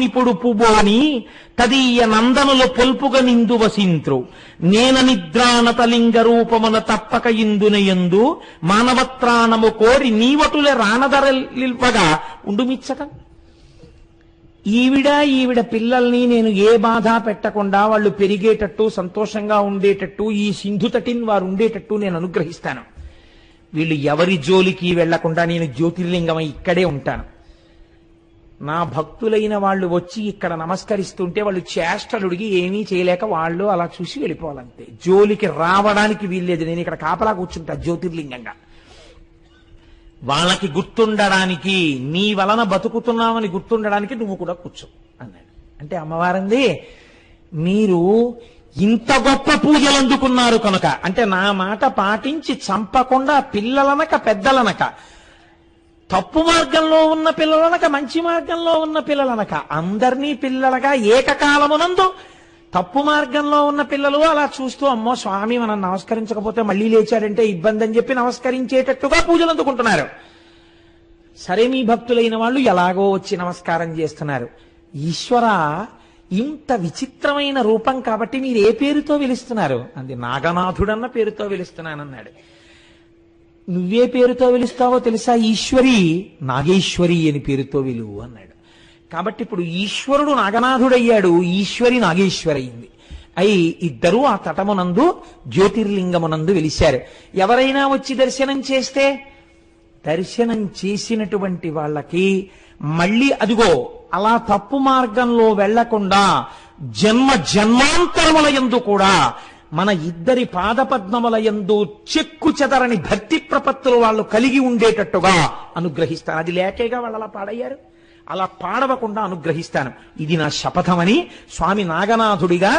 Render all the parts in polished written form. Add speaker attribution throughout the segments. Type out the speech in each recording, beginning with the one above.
Speaker 1: నిపుడు పుబోని తదీయ నందనుల పొల్పుగ నిందు వసింత్రు నేన నిద్రానతలింగ రూపమున తప్పక ఇందునయందు మానవత్రాణము కోరి నీవటుల రానదరలివ్వగా ఉండుమిచ్చట. ఈవిడ పిల్లల్ని నేను ఏ బాధ పెట్టకుండా వాళ్ళు పెరిగేటట్టు సంతోషంగా ఉండేటట్టు ఈ సింధు తటిని వారు ఉండేటట్టు నేను అనుగ్రహిస్తాను. వీళ్ళు ఎవరి జోలికి వెళ్లకుండా నేను జ్యోతిర్లింగమై ఇక్కడే ఉంటాను. నా భక్తులైన వాళ్ళు వచ్చి ఇక్కడ నమస్కరిస్తుంటే వాళ్ళు చేష్టలుడిగి ఏమీ చేయలేక వాళ్ళు అలా చూసి వెళ్ళిపోవాలంతే. జోలికి రావడానికి వీల్లేదు. నేను ఇక్కడ కాపలా కూర్చుంటా జ్యోతిర్లింగంగా. వాళ్ళకి గుర్తుండడానికి, నీ వలన బతుకుతున్నామని గుర్తుండడానికి నువ్వు కూడా కూర్చో అన్నాడు. అంటే అమ్మవారంది, మీరు ఇంత గొప్ప పూజలు అందుకున్నారు కనుక, అంటే నా మాట పాటించి చంపకుండా పిల్లలనక పెద్దలనక, తప్పు మార్గంలో ఉన్న పిల్లలనక మంచి మార్గంలో ఉన్న పిల్లలనక, అందరినీ పిల్లలుగా ఏకకాలమునందు తప్పు మార్గంలో ఉన్న పిల్లలు అలా చూస్తూ అమ్మో స్వామి మనం నమస్కరించకపోతే మళ్ళీ లేచాడంటే ఇబ్బంది అని చెప్పి నమస్కరించేటట్టుగా పూజలు అందుకుంటున్నారు. సరే, మీ భక్తులైన వాళ్ళు ఎలాగో వచ్చి నమస్కారం చేస్తున్నారు. ఈశ్వర, ఇంత విచిత్రమైన రూపం కాబట్టి మీరు ఏ పేరుతో పిలుస్తున్నారు? అంది. నాగనాథుడన్న పేరుతో పిలుస్తున్నానన్నాడు. నువ్వే పేరుతో పిలుస్తావో తెలుసా? ఈశ్వరి, నాగేశ్వరి అని పేరుతో విలువు అన్నాడు. కాబట్టి ఇప్పుడు ఈశ్వరుడు నాగనాథుడయ్యాడు, ఈశ్వరి నాగేశ్వరి అయింది. అయి ఇద్దరూ ఆ తటమునందు జ్యోతిర్లింగమునందు వెలిశారు. ఎవరైనా వచ్చి దర్శనం చేస్తే, దర్శనం చేసినటువంటి వాళ్ళకి మళ్ళీ అదిగో అలా తప్పు మార్గంలో వెళ్లకుండా జన్మ జన్మాంతరముల యందు కూడా మన ఇద్దరి పాదపద్మముల యందు చెక్కు చెదరని భక్తి ప్రపత్తులు వాళ్ళు కలిగి ఉండేటట్టుగా అనుగ్రహిస్తాను. అది లేకేగా వాళ్ళు అలా పాడయ్యారు. అలా పాడవకుండా అనుగ్రహిస్తాను. ఇది నా శపథమని స్వామి నాగనాథుడిగా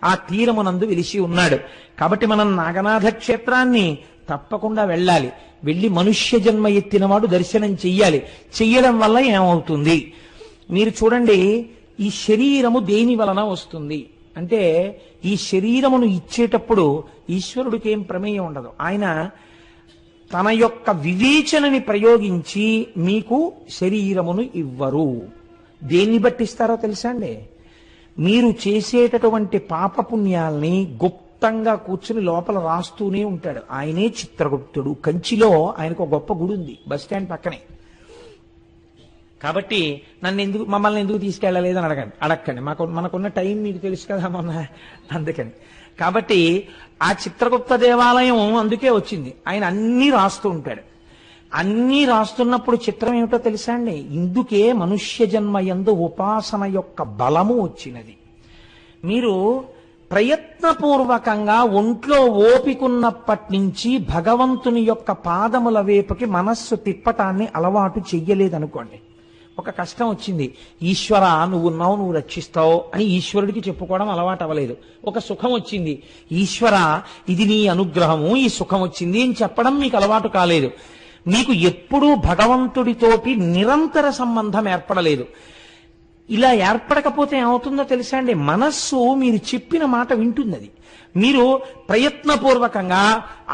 Speaker 1: ఆ తీరమునందు వెలిసి ఉన్నాడు. కాబట్టి మనం నాగనాథ క్షేత్రాన్ని తప్పకుండా వెళ్ళాలి. వెళ్ళి మనుష్య జన్మ ఎత్తినవాడు దర్శనం చెయ్యాలి. చెయ్యడం వల్ల ఏమవుతుంది మీరు చూడండి. ఈ శరీరము దేని వలన వస్తుంది అంటే, ఈ శరీరమును ఇచ్చేటప్పుడు ఈశ్వరుడికి ఏం ప్రమేయం ఉండదు. ఆయన తన యొక్క వివేచనని ప్రయోగించి మీకు శరీరమును ఇవ్వరు. దేన్ని బట్టిస్తారో తెలుసా అండి? మీరు చేసేటటువంటి పాపపుణ్యాల్ని గుప్తంగా కూర్చుని లోపల రాస్తూనే ఉంటాడు. ఆయనే చిత్రగుప్తుడు. కంచిలో ఆయనకు ఒక గొప్ప గుడి ఉంది, బస్ స్టాండ్ పక్కనే. కాబట్టి మమ్మల్ని ఎందుకు తీసుకెళ్ళలేదని అడగండి. మనకున్న టైం మీకు తెలుసు కదా మొన్న, అందుకని. కాబట్టి ఆ చిత్రగుప్త దేవాలయం అందుకే వచ్చింది. ఆయన అన్నీ రాస్తూ ఉంటాడు. అన్నీ రాస్తున్నప్పుడు చిత్రం ఏమిటో తెలుసా అండి? ఇందుకే మనుష్య జన్మ యందు ఉపాసన యొక్క బలము వచ్చినది. మీరు ప్రయత్నపూర్వకంగా ఒంట్లో ఓపికున్నప్పటి నుంచి భగవంతుని యొక్క పాదముల వైపుకి మనస్సు తిప్పటాన్ని అలవాటు చెయ్యలేదనుకోండి, ఒక కష్టం వచ్చింది, ఈశ్వర నువ్వున్నావు, నువ్వు రక్షిస్తావు అని ఈశ్వరుడికి చెప్పుకోవడం అలవాటు అవ్వలేదు. ఒక సుఖం వచ్చింది, ఈశ్వర ఇది నీ అనుగ్రహము, ఈ సుఖం వచ్చింది అని చెప్పడం మీకు అలవాటు కాలేదు. మీకు ఎప్పుడూ భగవంతుడితోటి నిరంతర సంబంధం ఏర్పడలేదు. ఇలా ఏర్పడకపోతే ఏమవుతుందో తెలుసా అండి? మనస్సు మీరు చెప్పిన మాట వింటుంది. అది మీరు ప్రయత్నపూర్వకంగా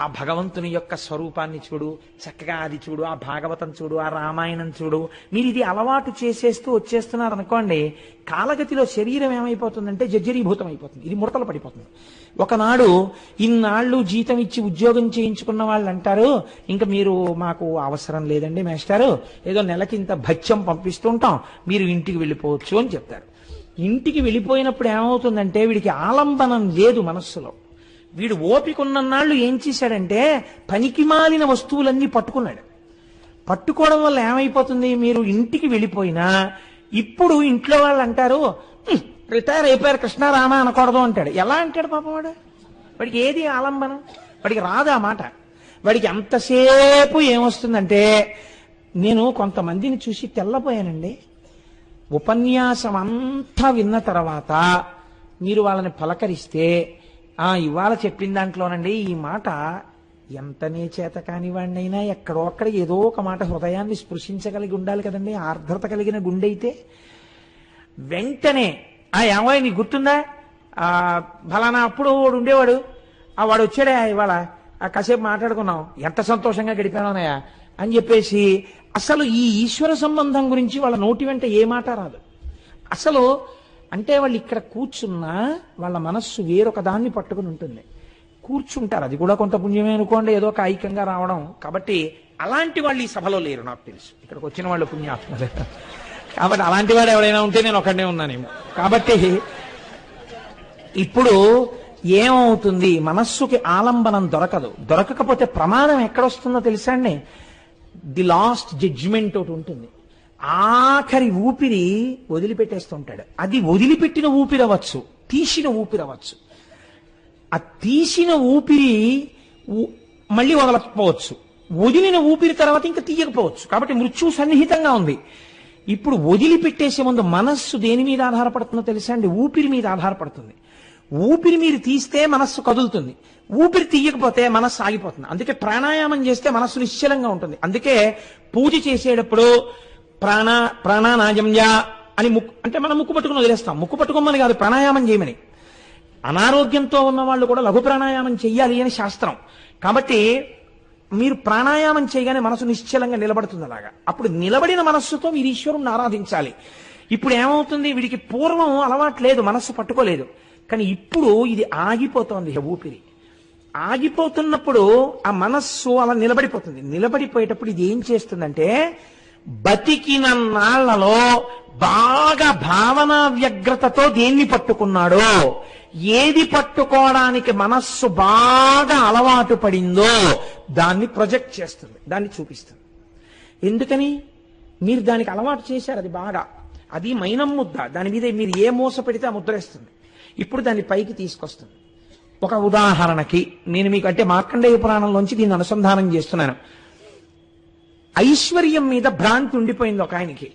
Speaker 1: ఆ భగవంతుని యొక్క స్వరూపాన్ని చూడు, చక్కగా అది చూడు, ఆ భాగవతం చూడు, ఆ రామాయణం చూడు, మీరు ఇది అలవాటు చేసేస్తూ వచ్చేస్తున్నారు అనుకోండి, కాలగతిలో శరీరం ఏమైపోతుందంటే జర్జరీభూతం అయిపోతుంది. ఇది ముడతలు పడిపోతుంది. ఒకనాడు ఇన్నాళ్ళు జీతం ఇచ్చి ఉద్యోగం చేయించుకున్న వాళ్ళు అంటారు, ఇంకా మీరు మాకు అవసరం లేదండి మేస్టారు, ఏదో నెలకింత భత్యం పంపిస్తుంటాం, మీరు ఇంటికి వెళ్ళిపోవచ్చు అని చెప్తారు. ఇంటికి వెళ్ళిపోయినప్పుడు ఏమవుతుందంటే వీడికి ఆలంబనం లేదు మనస్సులో. వీడు ఓపికన్నన్నాళ్ళు ఏం చేశాడంటే పనికి మాలిన వస్తువులన్నీ పట్టుకున్నాడు. పట్టుకోవడం వల్ల ఏమైపోతుంది, మీరు ఇంటికి వెళ్ళిపోయినా ఇప్పుడు ఇంట్లో వాళ్ళు అంటారు రిటైర్ అయిపోయారు కృష్ణారామ అనకూడదు అంటాడు. ఎలా అంటాడు పాపం వాడు? వాడికి ఏది ఆలంబనం? వాడికి రాదు ఆ మాట. వాడికి అంతసేపు ఏమొస్తుందంటే, నేను కొంతమందిని చూసి తెల్లపోయానండి. ఉపన్యాసం అంతా విన్న తర్వాత మీరు వాళ్ళని పలకరిస్తే, ఇవాళ చెప్పిన దాంట్లోనండి ఈ మాట ఎంతనే చేత కానివాడినైనా ఎక్కడో అక్కడ ఏదో ఒక మాట హృదయాన్ని స్పృశించగలిగి ఉండాలి కదండి. ఆర్ద్రత కలిగిన గుండె అయితే వెంటనే ఏమో నీకు గుర్తుందా, ఫలానా అప్పుడు వాడు ఉండేవాడు, వాడు వచ్చాడా ఇవాళ, కాసేపు మాట్లాడుకున్నాం, ఎంత సంతోషంగా గడిపానోనయా అని చెప్పేసి అసలు ఈ ఈశ్వర సంబంధం గురించి వాళ్ళ నోటి వెంట ఏ మాట రాదు. అసలు అంటే వాళ్ళు ఇక్కడ కూర్చున్నా వాళ్ళ మనస్సు వేరొక దాన్ని పట్టుకుని ఉంటుంది. కూర్చుంటారు, అది కూడా కొంత పుణ్యమే అనుకోండి, ఏదో ఒక ఐక్యంగా రావడం. కాబట్టి అలాంటి వాళ్ళు ఈ సభలో లేరు, నాకు తెలుసు. ఇక్కడికి వచ్చిన వాళ్ళు పుణ్యాత్మలే. కాబట్టి అలాంటి వాడు ఎవడైనా ఉంటే నేను ఒకడే ఉన్నానేమో. కాబట్టి ఇప్పుడు ఏమవుతుంది, మనస్సుకి ఆలంబనం దొరకకపోతే ప్రమాదం ఎక్కడొస్తుందో తెలుసా అండి? ది లాస్ట్ జడ్జిమెంట్ ఒకటి ఉంటుంది. ఆఖరి ఊపిరి వదిలిపెట్టేస్తుంటాడు. అది వదిలిపెట్టిన ఊపిరి అవ్వచ్చు, తీసిన ఊపిరి అవ్వచ్చు. ఆ తీసిన ఊపిరి మళ్ళీ వదలకపోవచ్చు, వదిలిన ఊపిరి తర్వాత ఇంకా తీయకపోవచ్చు. కాబట్టి మృత్యువు సన్నిహితంగా ఉంది. ఇప్పుడు వదిలిపెట్టేసే ముందు మనస్సు దేని మీద ఆధారపడుతుందో తెలుసా అండి? ఊపిరి మీద ఆధారపడుతుంది. ఊపిరి మీరు తీస్తే మనస్సు కదులుతుంది, ఊపిరి తీయకపోతే మనస్సు ఆగిపోతుంది. అందుకే ప్రాణాయామం చేస్తే మనస్సు నిశ్చలంగా ఉంటుంది. అందుకే పూజ చేసేటప్పుడు ప్రాణానాజంజ అని అంటే మనం ముక్కు పట్టుకుని వదిలేస్తాం. ముక్కు పట్టుకోమని కాదు, ప్రాణాయామం చేయమని. అనారోగ్యంతో ఉన్న వాళ్ళు కూడా లఘు ప్రాణాయామం చెయ్యాలి అని శాస్త్రం. కాబట్టి మీరు ప్రాణాయామం చేయగానే మనసు నిశ్చలంగా నిలబడుతుంది. అలాగా అప్పుడు నిలబడిన మనస్సుతో మీరు ఈశ్వరుణ్ణి ఆరాధించాలి. ఇప్పుడు ఏమవుతుంది, వీడికి పూర్వం అలవాటు లేదు, మనస్సు పట్టుకోలేదు. కానీ ఇప్పుడు ఇది ఆగిపోతోంది. ఊపిరి ఆగిపోతున్నప్పుడు ఆ మనస్సు అలా నిలబడిపోతుంది. నిలబడిపోయేటప్పుడు ఇది ఏం చేస్తుందంటే, బతికిన నాళ్లలో బాగా భావనా వ్యగ్రతతో దేన్ని పట్టుకున్నాడో, ఏది పట్టుకోవడానికి మనస్సు బాగా అలవాటు పడిందో దాన్ని ప్రొజెక్ట్ చేస్తుంది, దాన్ని చూపిస్తుంది. ఎందుకని? మీరు దానికి అలవాటు చేశారు. అది బాగా, అది మైనం ముద్ద, దాని మీద మీరు ఏ మూస పెడితే ఆ ముద్రేస్తుంది. ఇప్పుడు దాన్ని పైకి తీసుకొస్తుంది. ఒక ఉదాహరణకి నేను మీకు అంటే మార్కండేయ పురాణంలోంచి దీన్ని అనుసంధానం చేస్తున్నాను. ఐశ్వర్యం మీద భ్రాంతి ఉండిపోయింది ఒక ఆయనకి.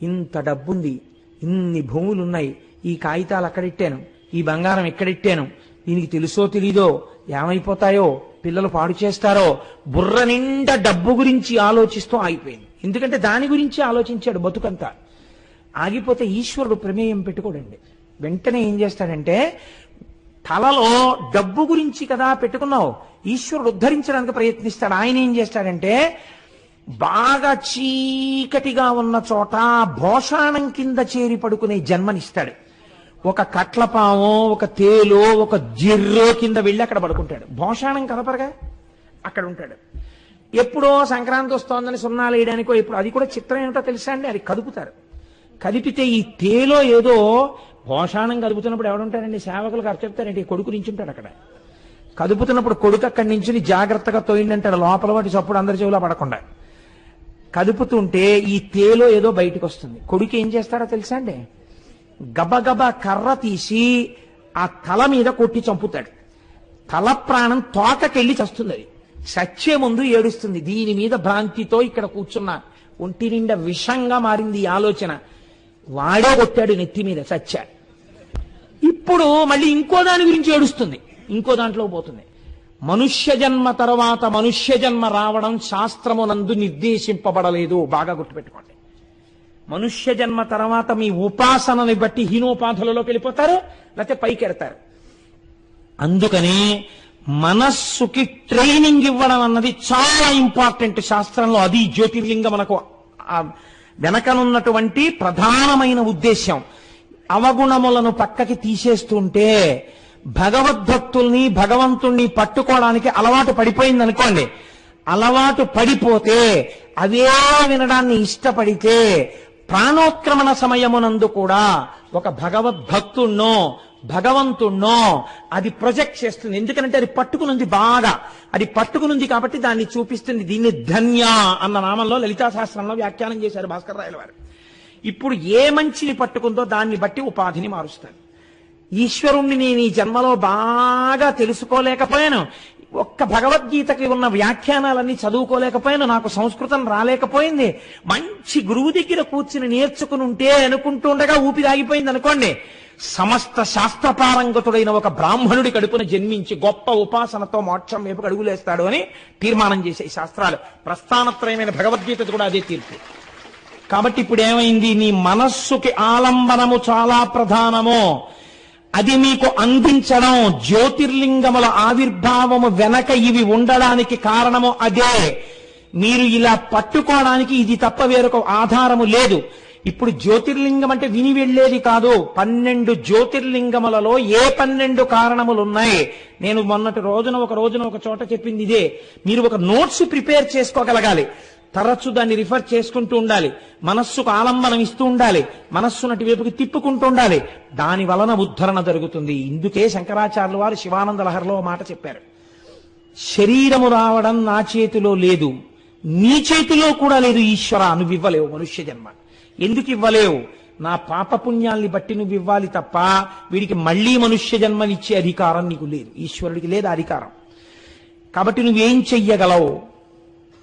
Speaker 1: ఇంత డబ్బుంది, ఇన్ని భూములున్నాయి, ఈ కాగితాలు అక్కడిట్టాను, ఈ బంగారం ఎక్కడిట్టాను, దీనికి తెలుసో తెలీదో, ఏమైపోతాయో, పిల్లలు పాడు చేస్తారో, బుర్ర నిండా డబ్బు గురించి ఆలోచిస్తూ ఆగిపోయింది. ఎందుకంటే దాని గురించి ఆలోచించాడు బతుకంతా. ఆగిపోతే ఈశ్వరుడు ప్రమేయం పెట్టుకోడండి. వెంటనే ఏం చేస్తాడంటే, తలలో డబ్బు గురించి కదా పెట్టుకున్నావు, ఈశ్వరుడు ఉద్ధరించడానికి ప్రయత్నిస్తాడు. ఆయన ఏం చేస్తాడంటే, బాగా చీకటిగా ఉన్న చోట భోషాణం కింద చేరి పడుకునే జన్మనిస్తాడు. ఒక కట్లపామో, ఒక తేలో, ఒక జిర్రో కింద వెళ్ళి అక్కడ పడుకుంటాడు. భోషాణం కనపరగా అక్కడ ఉంటాడు. ఎప్పుడో సంక్రాంతి వస్తోందని సున్నాలు వేయడానికో ఎప్పుడు, అది కూడా చిత్రం ఏమిటో తెలుసా అండి, అది కదుపుతారు. కదిపితే ఈ తేలో ఏదో భోషాణం కదుపుతున్నప్పుడు ఎవడుంటాడండి, సేవకులు ఖర్చు చెప్తారండి, కొడుకు నించుంటాడు అక్కడ. కదుపుతున్నప్పుడు కొడుకు అక్కడి నుంచి జాగ్రత్తగా తోయిండంటాడు, లోపల వాటి చప్పుడు అందరి చెవులో పడకుండా. కదుపుతుంటే ఈ తేలో ఏదో బయటకు వస్తుంది. కొడుకు ఏం చేస్తాడో తెలుసా అండి, గబగబా కర్ర తీసి ఆ తల మీద కొట్టి చంపుతాడు. తల ప్రాణం తోకకెళ్ళి చస్తుంది. అది చచ్చే ముందు ఏడుస్తుంది. దీని మీద భ్రాంతితో ఇక్కడ కూర్చున్నా, ఒంటి నిండా విషంగా మారింది ఈ ఆలోచన. వాడే కొట్టాడు నెత్తి మీద, చచ్చాడు. ఇప్పుడు మళ్ళీ ఇంకో దాని గురించి ఏడుస్తుంది, ఇంకో దాంట్లో పోతుంది. మనుష్య జన్మ తర్వాత మనుష్య జన్మ రావడం శాస్త్రమునందు నిర్దేశింపబడలేదు, బాగా గుర్తుపెట్టుకోండి. మనుష్య జన్మ తర్వాత మీ ఉపాసనని బట్టి హీనోపాధులలోకి వెళ్ళిపోతారు, లేకపోతే పైకి ఎడతారు. అందుకని మనస్సుకి ట్రైనింగ్ ఇవ్వడం అన్నది చాలా ఇంపార్టెంట్ శాస్త్రంలో. అది జ్యోతిర్లింగం మనకు వెనకనున్నటువంటి ప్రధానమైన ఉద్దేశ్యం. అవగుణములను పక్కకి తీసేస్తుంటే భగవద్భక్తుల్ని, భగవంతుణ్ణి పట్టుకోవడానికి అలవాటు పడిపోయింది అనుకోండి. అలవాటు పడిపోతే అవే వినడాన్ని ఇష్టపడితే ప్రాణోత్క్రమణ సమయమునందు కూడా ఒక భగవద్భక్తుణ్ణో భగవంతుణ్ణో అది ప్రొజెక్ట్ చేస్తుంది. ఎందుకంటే అది పట్టుకునుంది, బాగా అది పట్టుకునుంది కాబట్టి దాన్ని చూపిస్తుంది. దీన్ని ధన్య అన్న నామంలో లలితా శాస్త్రంలో వ్యాఖ్యానం చేశారు భాస్కర్ రాయల వారు. ఇప్పుడు ఏ మంచిని పట్టుకుందో దాన్ని బట్టి ఉపాధిని మారుస్తాను. ఈశ్వరుణ్ణి నేను ఈ జన్మలో బాగా తెలుసుకోలేకపోయాను, ఒక్క భగవద్గీతకి ఉన్న వ్యాఖ్యానాలన్నీ చదువుకోలేకపోయాను, నాకు సంస్కృతం రాలేకపోయింది, మంచి గురువు దగ్గర కూర్చుని నేర్చుకుని ఉంటే అనుకుంటూ ఉండగా ఊపిరి ఆగిపోయింది అనుకోండి, సమస్త శాస్త్రపారంగతుడైన ఒక బ్రాహ్మణుడి కడుపున జన్మించి గొప్ప ఉపాసనతో మోక్షం వైపు అడుగులేస్తాడు అని తీర్మానం చేసే శాస్త్రాలు. ప్రస్థానత్రయమైన భగవద్గీత కూడా అదే తీర్పు. కాబట్టి ఇప్పుడు ఏమైంది, నీ మనస్సుకి ఆలంబనము చాలా ప్రధానము. అది మీకు అందించడం, జ్యోతిర్లింగముల ఆవిర్భావము వెనక ఇవి ఉండడానికి కారణము అదే. మీరు ఇలా పట్టుకోవడానికి ఇది తప్ప వేరొక ఆధారము లేదు. ఇప్పుడు జ్యోతిర్లింగం అంటే విని వెళ్లేది కాదు. 12 జ్యోతిర్లింగములలో ఏ 12 కారణములు ఉన్నాయి? నేను ఒక రోజున ఒక చోట చెప్పింది ఇదే. మీరు ఒక నోట్స్ ప్రిపేర్ చేసుకోగలగాలి. తరచు దాన్ని రిఫర్ చేసుకుంటూ ఉండాలి. మనస్సుకు ఆలంబనం ఇస్తూ ఉండాలి. మనస్సు నటి వైపుకి తిప్పుకుంటూ ఉండాలి. దాని వలన ఉద్ధరణ జరుగుతుంది. ఇందుకే శంకరాచార్యులు వారు శివానంద లహరిలో మాట చెప్పారు. శరీరము రావడం నా చేతిలో లేదు, నీ చేతిలో కూడా లేదు ఈశ్వర. నువ్వు ఇవ్వలేవు మనుష్య జన్మ. ఎందుకు ఇవ్వలేవు? నా పాపపుణ్యాల్ని బట్టి నువ్వు ఇవ్వాలి తప్ప వీడికి మళ్లీ మనుష్య జన్మనిచ్చే అధికారం నీకు లేదు. ఈశ్వరుడికి లేదు అధికారం. కాబట్టి నువ్వేం చెయ్యగలవు?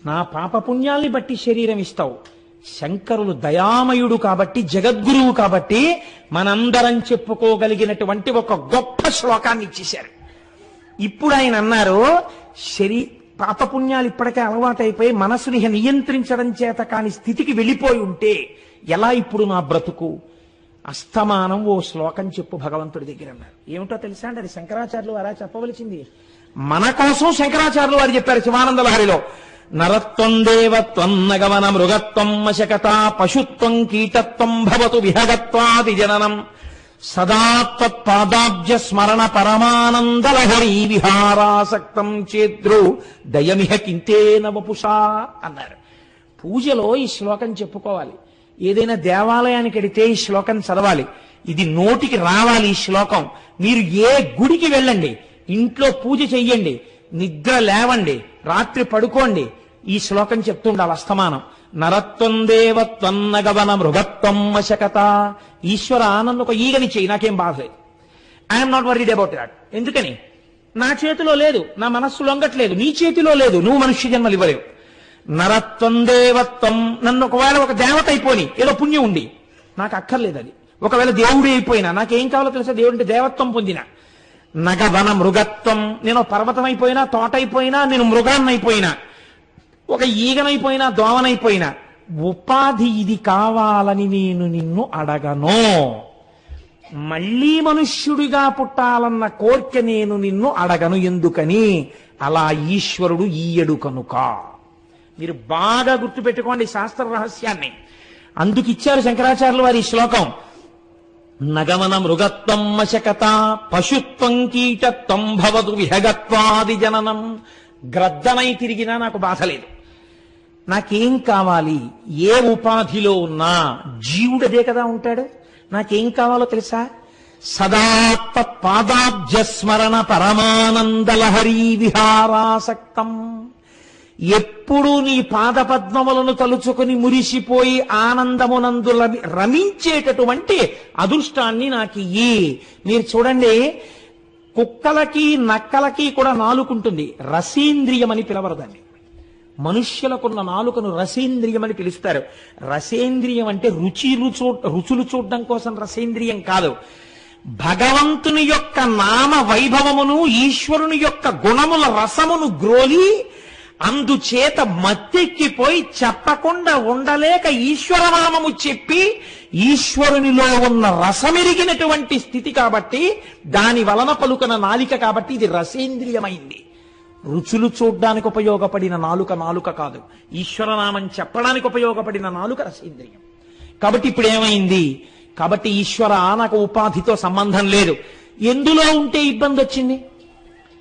Speaker 1: నా పాపపుణ్యాల్ని బట్టి శరీరం ఇస్తావు. శంకరులు దయామయుడు కాబట్టి, జగద్గురువు కాబట్టి మనందరం చెప్పుకోగలిగినటువంటి ఒక గొప్ప శ్లోకాన్ని ఇచ్చేశారు. ఇప్పుడు ఆయన అన్నారు, పాపపుణ్యాలు ఇప్పటికే అలవాటైపోయి మనసుని నియంత్రించడం చేత కాని స్థితికి వెళ్ళిపోయి ఉంటే ఎలా ఇప్పుడు నా బ్రతుకు? అస్తమానం ఓ శ్లోకం చెప్పు భగవంతుడి దగ్గర అన్నారు. ఏమిటో తెలుసా అండి? అది శంకరాచార్యులు వారా చెప్పవలసింది. మన కోసం శంకరాచార్యులు వారు చెప్పారు శివానంద లహరిలో. నరత్వం దేవత్వం నగమన మృగత్వం మశకత పశుత్వం కీటత్వం భవతు విహగత్వాది జననం సదా త్వత్పాదాబ్జ స్మరణ పరమానందలహరీ విహారాసక్తం చేద్రు దయమిహ కింతేన వపుషా అన్నారు. పూజలో ఈ శ్లోకం చెప్పుకోవాలి. ఏదైనా దేవాలయానికి వెడితే ఈ శ్లోకం చదవాలి. ఇది నోటికి రావాలి ఈ శ్లోకం. మీరు ఏ గుడికి వెళ్ళండి, ఇంట్లో పూజ చెయ్యండి, నిద్ర లేవండి, రాత్రి పడుకోండి, ఈ శ్లోకం చెప్తుండాలి అస్తమానం. నరత్వం దేవత్వం నగవన మృగత్వం వశకత. ఈశ్వర నన్ను ఒక ఈగని చెయ్యి, నాకేం బాధలేదు. I'm not worried about that. ఎందుకని? నా చేతిలో లేదు, నా మనస్సు లొంగట్లేదు, నీ చేతిలో లేదు, నువ్వు మనుష్య జన్మలు ఇవ్వలేవు. నరత్వం దేవత్వం, నన్ను ఒకవేళ ఒక దేవత అయిపోయి ఏదో పుణ్యం ఉండి నాకు అక్కర్లేదు అది. ఒకవేళ దేవుడే అయిపోయినా నాకేం కావాలో తెలుసా? దేవుడి దేవత్వం పొందిన. నగవన మృగత్వం, నేను పర్వతం అయిపోయినా, తోట అయిపోయినా, నేను మృగాన్నైపోయినా, ఒక ఈగనైపోయినా, దోమనైపోయినా, ఉపాధి ఇది కావాలని నేను నిన్ను అడగను. మళ్లీ మనుష్యుడిగా పుట్టాలన్న కోరిక నేను నిన్ను అడగను. ఎందుకని? అలా ఈశ్వరుడు ఈయడు కనుక. మీరు బాగా గుర్తుపెట్టుకోండి శాస్త్ర రహస్యాన్ని. అందుకిచ్చారు శంకరాచార్యులు వారి శ్లోకం. నగమన మృగత్వం మశకత పశుత్వం కీటత్వం భవతు విహగత్వాది జననం. గ్రద్దనై తిరిగినా నాకు బాధ లేదు. నాకేం కావాలి? ఏ ఉపాధిలో ఉన్నా జీవుడదే కదా ఉంటాడు. నాకేం కావాలో తెలుసా? సదాత్మ పాదాబ్జ స్మరణ పరమానందలహరీ విహారాసక్తం. ఎప్పుడు నీ పాదపద్మములను తలుచుకుని మురిసిపోయి ఆనందమునందు రమించేటటువంటి అదృష్టాన్ని నాకు ఇయ్యి. మీరు చూడండి, కుక్కలకి నక్కలకి కూడా నాలుకుంటుంది. రసేంద్రియం అని పిలవరు దాన్ని. మనుష్యులకున్న నాలుకను రసేంద్రియం అని పిలుస్తారు. రసేంద్రియం అంటే రుచులు చూడడం కోసం రసేంద్రియం కాదు. భగవంతుని యొక్క నామ వైభవమును, ఈశ్వరుని యొక్క గుణముల రసమును గ్రోలి అందుచేత మత్తెక్కిపోయి చెప్పకుండా ఉండలేక ఈశ్వరనామము చెప్పి ఈశ్వరునిలో ఉన్న రసమెరిగినటువంటి స్థితి కాబట్టి, దాని వలన పలుకన నాలిక కాబట్టి ఇది రసేంద్రియమైంది. రుచులు చూడ్డానికి ఉపయోగపడిన నాలుక కాదు. ఈశ్వరనామం చెప్పడానికి ఉపయోగపడిన నాలుక రసేంద్రియం. కాబట్టి ఇప్పుడు ఏమైంది? కాబట్టి ఈశ్వర నాకు ఉపాధితో సంబంధం లేదు. ఎందులో ఉంటే ఇబ్బంది వచ్చింది?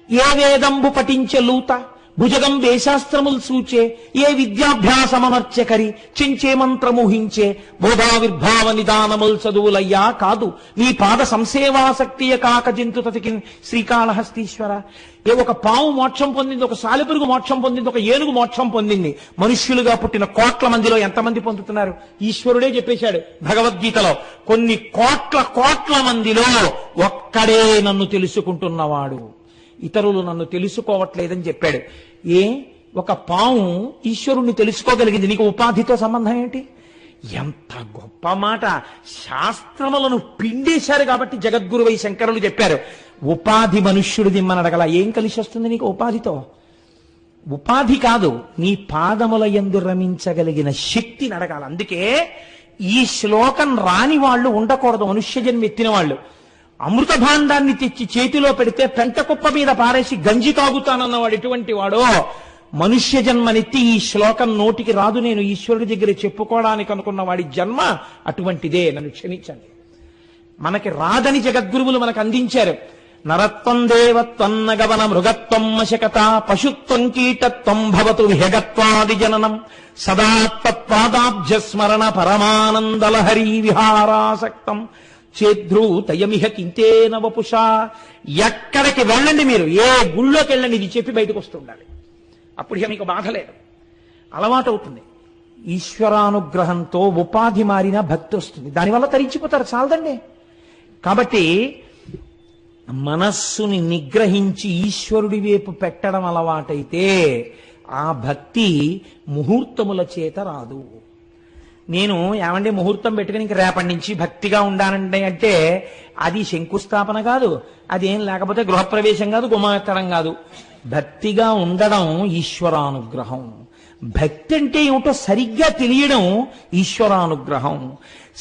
Speaker 1: ఏ వేదంబు పఠించే లూత, భుజగం వేశాస్త్రములు సూచే, ఏ విద్యాభ్యాసమర్చకరి, చెంచే మంత్రమూహించే, బోధావిర్భావ నిదానముల్ చదువులయ్యా కాదు, నీ పాద సంసేవాసక్తియ కాక జంతు తతికి శ్రీకాళహస్తీశ్వర. ఏ ఒక పాము మోక్షం పొందింది, ఒక సాలెపురుగు మోక్షం పొందింది, ఒక ఏనుగు మోక్షం పొందింది. మనుష్యులుగా పుట్టిన కోట్ల మందిలో ఎంతమంది పొందుతున్నారు? ఈశ్వరుడే చెప్పేశాడు భగవద్గీతలో. కొన్ని కోట్ల మందిలో ఒక్కడే నన్ను తెలుసుకుంటున్నవాడు, ఇతరులు నన్ను తెలుసుకోవట్లేదని చెప్పాడు. ఒక పాము ఈశ్వరుణ్ణి తెలుసుకోగలిగింది, నీకు ఉపాధితో సంబంధం ఏంటి? ఎంత గొప్ప మాట! శాస్త్రములను పిండేశారు కాబట్టి జగద్గురువై శంకరులు చెప్పారు, ఉపాధి మనుష్యుడు దిమ్మని అడగల. ఏం కలిసి వస్తుంది నీకు ఉపాధితో? ఉపాధి కాదు, నీ పాదముల యందు రమించగలిగిన శక్తిని అడగాలి. అందుకే ఈ శ్లోకం రాని వాళ్ళు ఉండకూడదు. మనుష్య జన్మ ఎత్తిన వాళ్ళు అమృత భాండాన్ని తెచ్చి చేతిలో పెడితే పెంట కుప్ప మీద పారేసి గంజి తాగుతానన్నవాడు ఎటువంటి వాడో మనుష్య జన్మనెత్తి ఈ శ్లోకం నోటికి రాదు, నేను ఈశ్వరుడి దగ్గర చెప్పుకోవడానికి అనుకున్న వాడి జన్మ అటువంటిదే, నన్ను క్షమించండి. మనకి రాదని జగద్గురువులు మనకు అందించారు. నరత్వం దేవత్వం నగవన మృగత్వం మశకత పశుత్వం కీటత్వం భవతు విహగత్వాది జననం సదా తత్పాదాబ్జస్మరణ పరమానందలహరీ విహారాసక్తం చేద్రూతయమిహ కింతేన వపుషా. ఎక్కడికి వెళ్ళండి మీరు, ఏ గుళ్ళోకి వెళ్ళండి, ఇది చెప్పి బయటకు వస్తుండాలి. అప్పుడు ఇక మీకు బాధ లేదు, అలవాటు అవుతుంది. ఈశ్వరానుగ్రహంతో ఉపాధి మారిన భక్తి వస్తుంది, దానివల్ల తరించిపోతారు, చాలదండి. కాబట్టి మనస్సుని నిగ్రహించి ఈశ్వరుడి వైపు పెట్టడం అలవాటైతే ఆ భక్తి ముహూర్తముల చేత రాదు. నేను ఏమంటే ముహూర్తం పెట్టుకుని ఇంక రేపటి నుంచి భక్తిగా ఉండానంటే అంటే అది శంకుస్థాపన కాదు, అదేం లేకపోతే గృహప్రవేశం కాదు, గుమ్మెత్తడం కాదు. భక్తిగా ఉండడం ఈశ్వరానుగ్రహం. భక్తి అంటే ఏమిటో సరిగ్గా తెలియడం ఈశ్వరానుగ్రహం.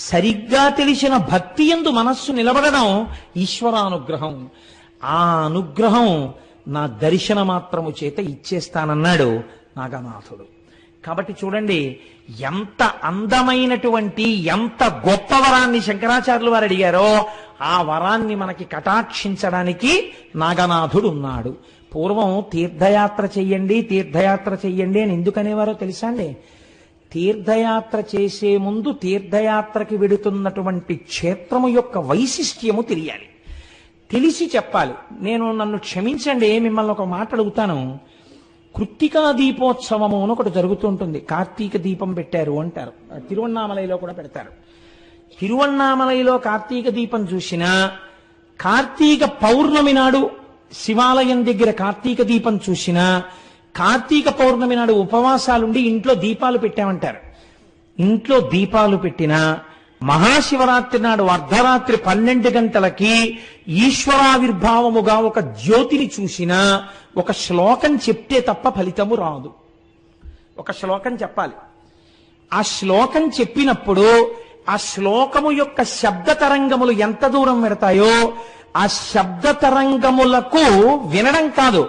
Speaker 1: సరిగ్గా తెలిసిన భక్తి యందు మనస్సు నిలబడడం ఈశ్వరానుగ్రహం. ఆ అనుగ్రహం నా దర్శన మాత్రము చేత ఇచ్చేస్తానన్నాడు నాగనాథుడు. కాబట్టి చూడండి, ఎంత అందమైనటువంటి ఎంత గొప్ప వరాన్ని శంకరాచార్యులు వారు అడిగారో ఆ వరాన్ని మనకి కటాక్షించడానికి నాగనాథుడు ఉన్నాడు. పూర్వం తీర్థయాత్ర చెయ్యండి, తీర్థయాత్ర చెయ్యండి అని ఎందుకనేవారో తెలుసా అండి? తీర్థయాత్ర చేసే ముందు తీర్థయాత్రకి వెడుతున్నటువంటి క్షేత్రము యొక్క వైశిష్ట్యము తెలియాలి, తెలిసి చెప్పాలి. నన్ను క్షమించండి, మిమ్మల్ని ఒక మాట అడుగుతాను. కృత్తికా దీపోత్సవము అని ఒకటి జరుగుతుంటుంది. కార్తీక దీపం పెట్టారు అంటారు, తిరువన్నామలైలో కూడా పెడతారు. తిరువన్నామలైలో కార్తీక దీపం చూసినా, కార్తీక పౌర్ణమి నాడు శివాలయం దగ్గర కార్తీక దీపం చూసినా, కార్తీక పౌర్ణమి నాడు ఉపవాసాలుండి ఇంట్లో దీపాలు పెట్టామంటారు. ఇంట్లో దీపాలు పెట్టినా, మహాశివరాత్రి నాడు అర్ధరాత్రి 12 గంటలకి ఈశ్వరావిర్భావముగా ఒక జ్యోతిని చూసినా ఒక శ్లోకం చెప్తే తప్ప ఫలితము రాదు. ఒక శ్లోకం చెప్పాలి. ఆ శ్లోకం చెప్పినప్పుడు ఆ శ్లోకము యొక్క శబ్ద తరంగములు ఎంత దూరం పెడతాయో ఆ శబ్ద తరంగములకు వినడం కాదు,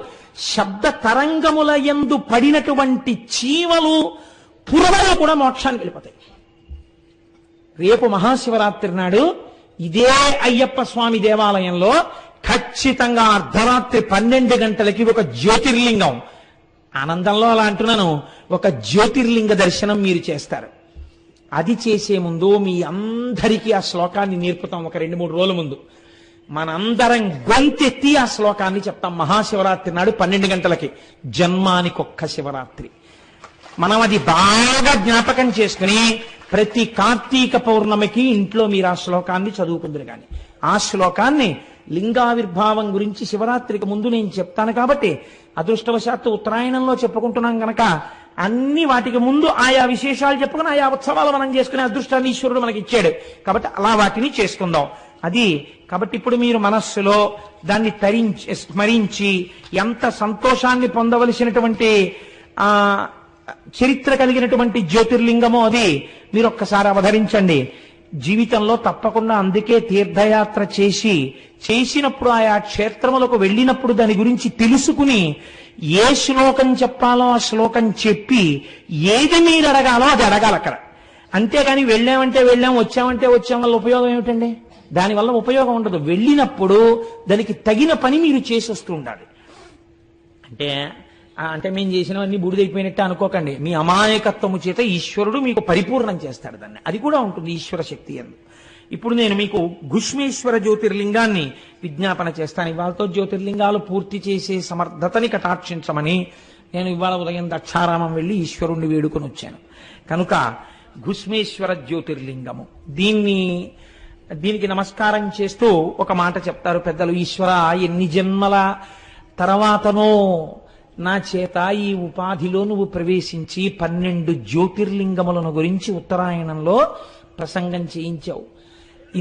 Speaker 1: శబ్ద తరంగముల యందు పడినటువంటి చీమలు పురవలు కూడా మోక్షాన్ని వెళ్ళిపోతాయి. రేపు మహాశివరాత్రి నాడు ఇదే అయ్యప్ప స్వామి దేవాలయంలో ఖచ్చితంగా అర్ధరాత్రి 12 గంటలకి ఒక జ్యోతిర్లింగం, ఆనందంలో అలా అంటున్నాను, ఒక జ్యోతిర్లింగ దర్శనం మీరు చేస్తారు. అది చేసే ముందు మీ అందరికీ ఆ శ్లోకాన్ని నేర్పుతాం. ఒక 2-3 రోజుల ముందు మనందరం గొంతెత్తి ఆ శ్లోకాన్ని చెప్తాం. మహాశివరాత్రి నాడు 12 గంటలకి, జన్మానికొక్క శివరాత్రి. మనం అది బాగా జ్ఞాపకం చేసుకుని ప్రతి కార్తీక పౌర్ణమికి ఇంట్లో మీరు ఆ శ్లోకాన్ని చదువుకుందరు. కానీ ఆ శ్లోకాన్ని లింగావిర్భావం గురించి శివరాత్రికి ముందు నేను చెప్తాను కాబట్టి, అదృష్టవశాత్తు ఉత్తరాయణంలో చెప్పుకుంటున్నాం కనుక అన్ని వాటికి ముందు ఆయా విశేషాలు చెప్పుకుని ఆయా ఉత్సవాలు మనం చేసుకునే అదృష్టాన్ని ఈశ్వరుడు మనకి ఇచ్చాడు కాబట్టి అలా వాటిని చేసుకుందాం. అది కాబట్టి ఇప్పుడు మీరు మనస్సులో దాన్ని స్మరించి ఎంత సంతోషాన్ని పొందవలసినటువంటి చరిత్ర కలిగినటువంటి జ్యోతిర్లింగమో అది మీరు ఒక్కసారి అవధరించండి. జీవితంలో తప్పకుండా అందుకే తీర్థయాత్ర చేసినప్పుడు ఆయా క్షేత్రములకు వెళ్ళినప్పుడు దాని గురించి తెలుసుకుని ఏ శ్లోకం చెప్పాలో ఆ శ్లోకం చెప్పి ఏది మీరు అడగాలో అది అడగాలి అక్కడ. అంతేగాని వెళ్ళామంటే వెళ్ళాం, వచ్చామంటే వచ్చాం వల్ల ఉపయోగం ఏమిటండి? దానివల్ల ఉపయోగం ఉండదు. వెళ్ళినప్పుడు దానికి తగిన పని మీరు చేసేస్తూ ఉండాలి. అంటే మేము చేసినవన్నీ బూడిదైపోయినట్టే అనుకోకండి. మీ అమాయకత్వము చేత ఈశ్వరుడు మీకు పరిపూర్ణం చేస్తాడు దాన్ని. అది కూడా ఉంటుంది ఈశ్వర శక్తి అందు. ఇప్పుడు నేను మీకు ఘుష్మేశ్వర జ్యోతిర్లింగాన్ని విజ్ఞాపన చేస్తాను. ఇవాళతో జ్యోతిర్లింగాలు పూర్తి చేసే సమర్థతని కటాక్షించమని నేను ఇవాళ ఉదయం దక్షారామం వెళ్ళి ఈశ్వరుణ్ణి వేడుకొని వచ్చాను. కనుక ఘుష్మేశ్వర జ్యోతిర్లింగము, దీనికి నమస్కారం చేస్తూ ఒక మాట చెప్తారు పెద్దలు. ఈశ్వర, ఎన్ని జన్మల తర్వాతనో నా చేత ఈ ఉపాధిలో నువ్వు ప్రవేశించి 12 జ్యోతిర్లింగములను గురించి ఉత్తరాయణంలో ప్రసంగం చేయించావు.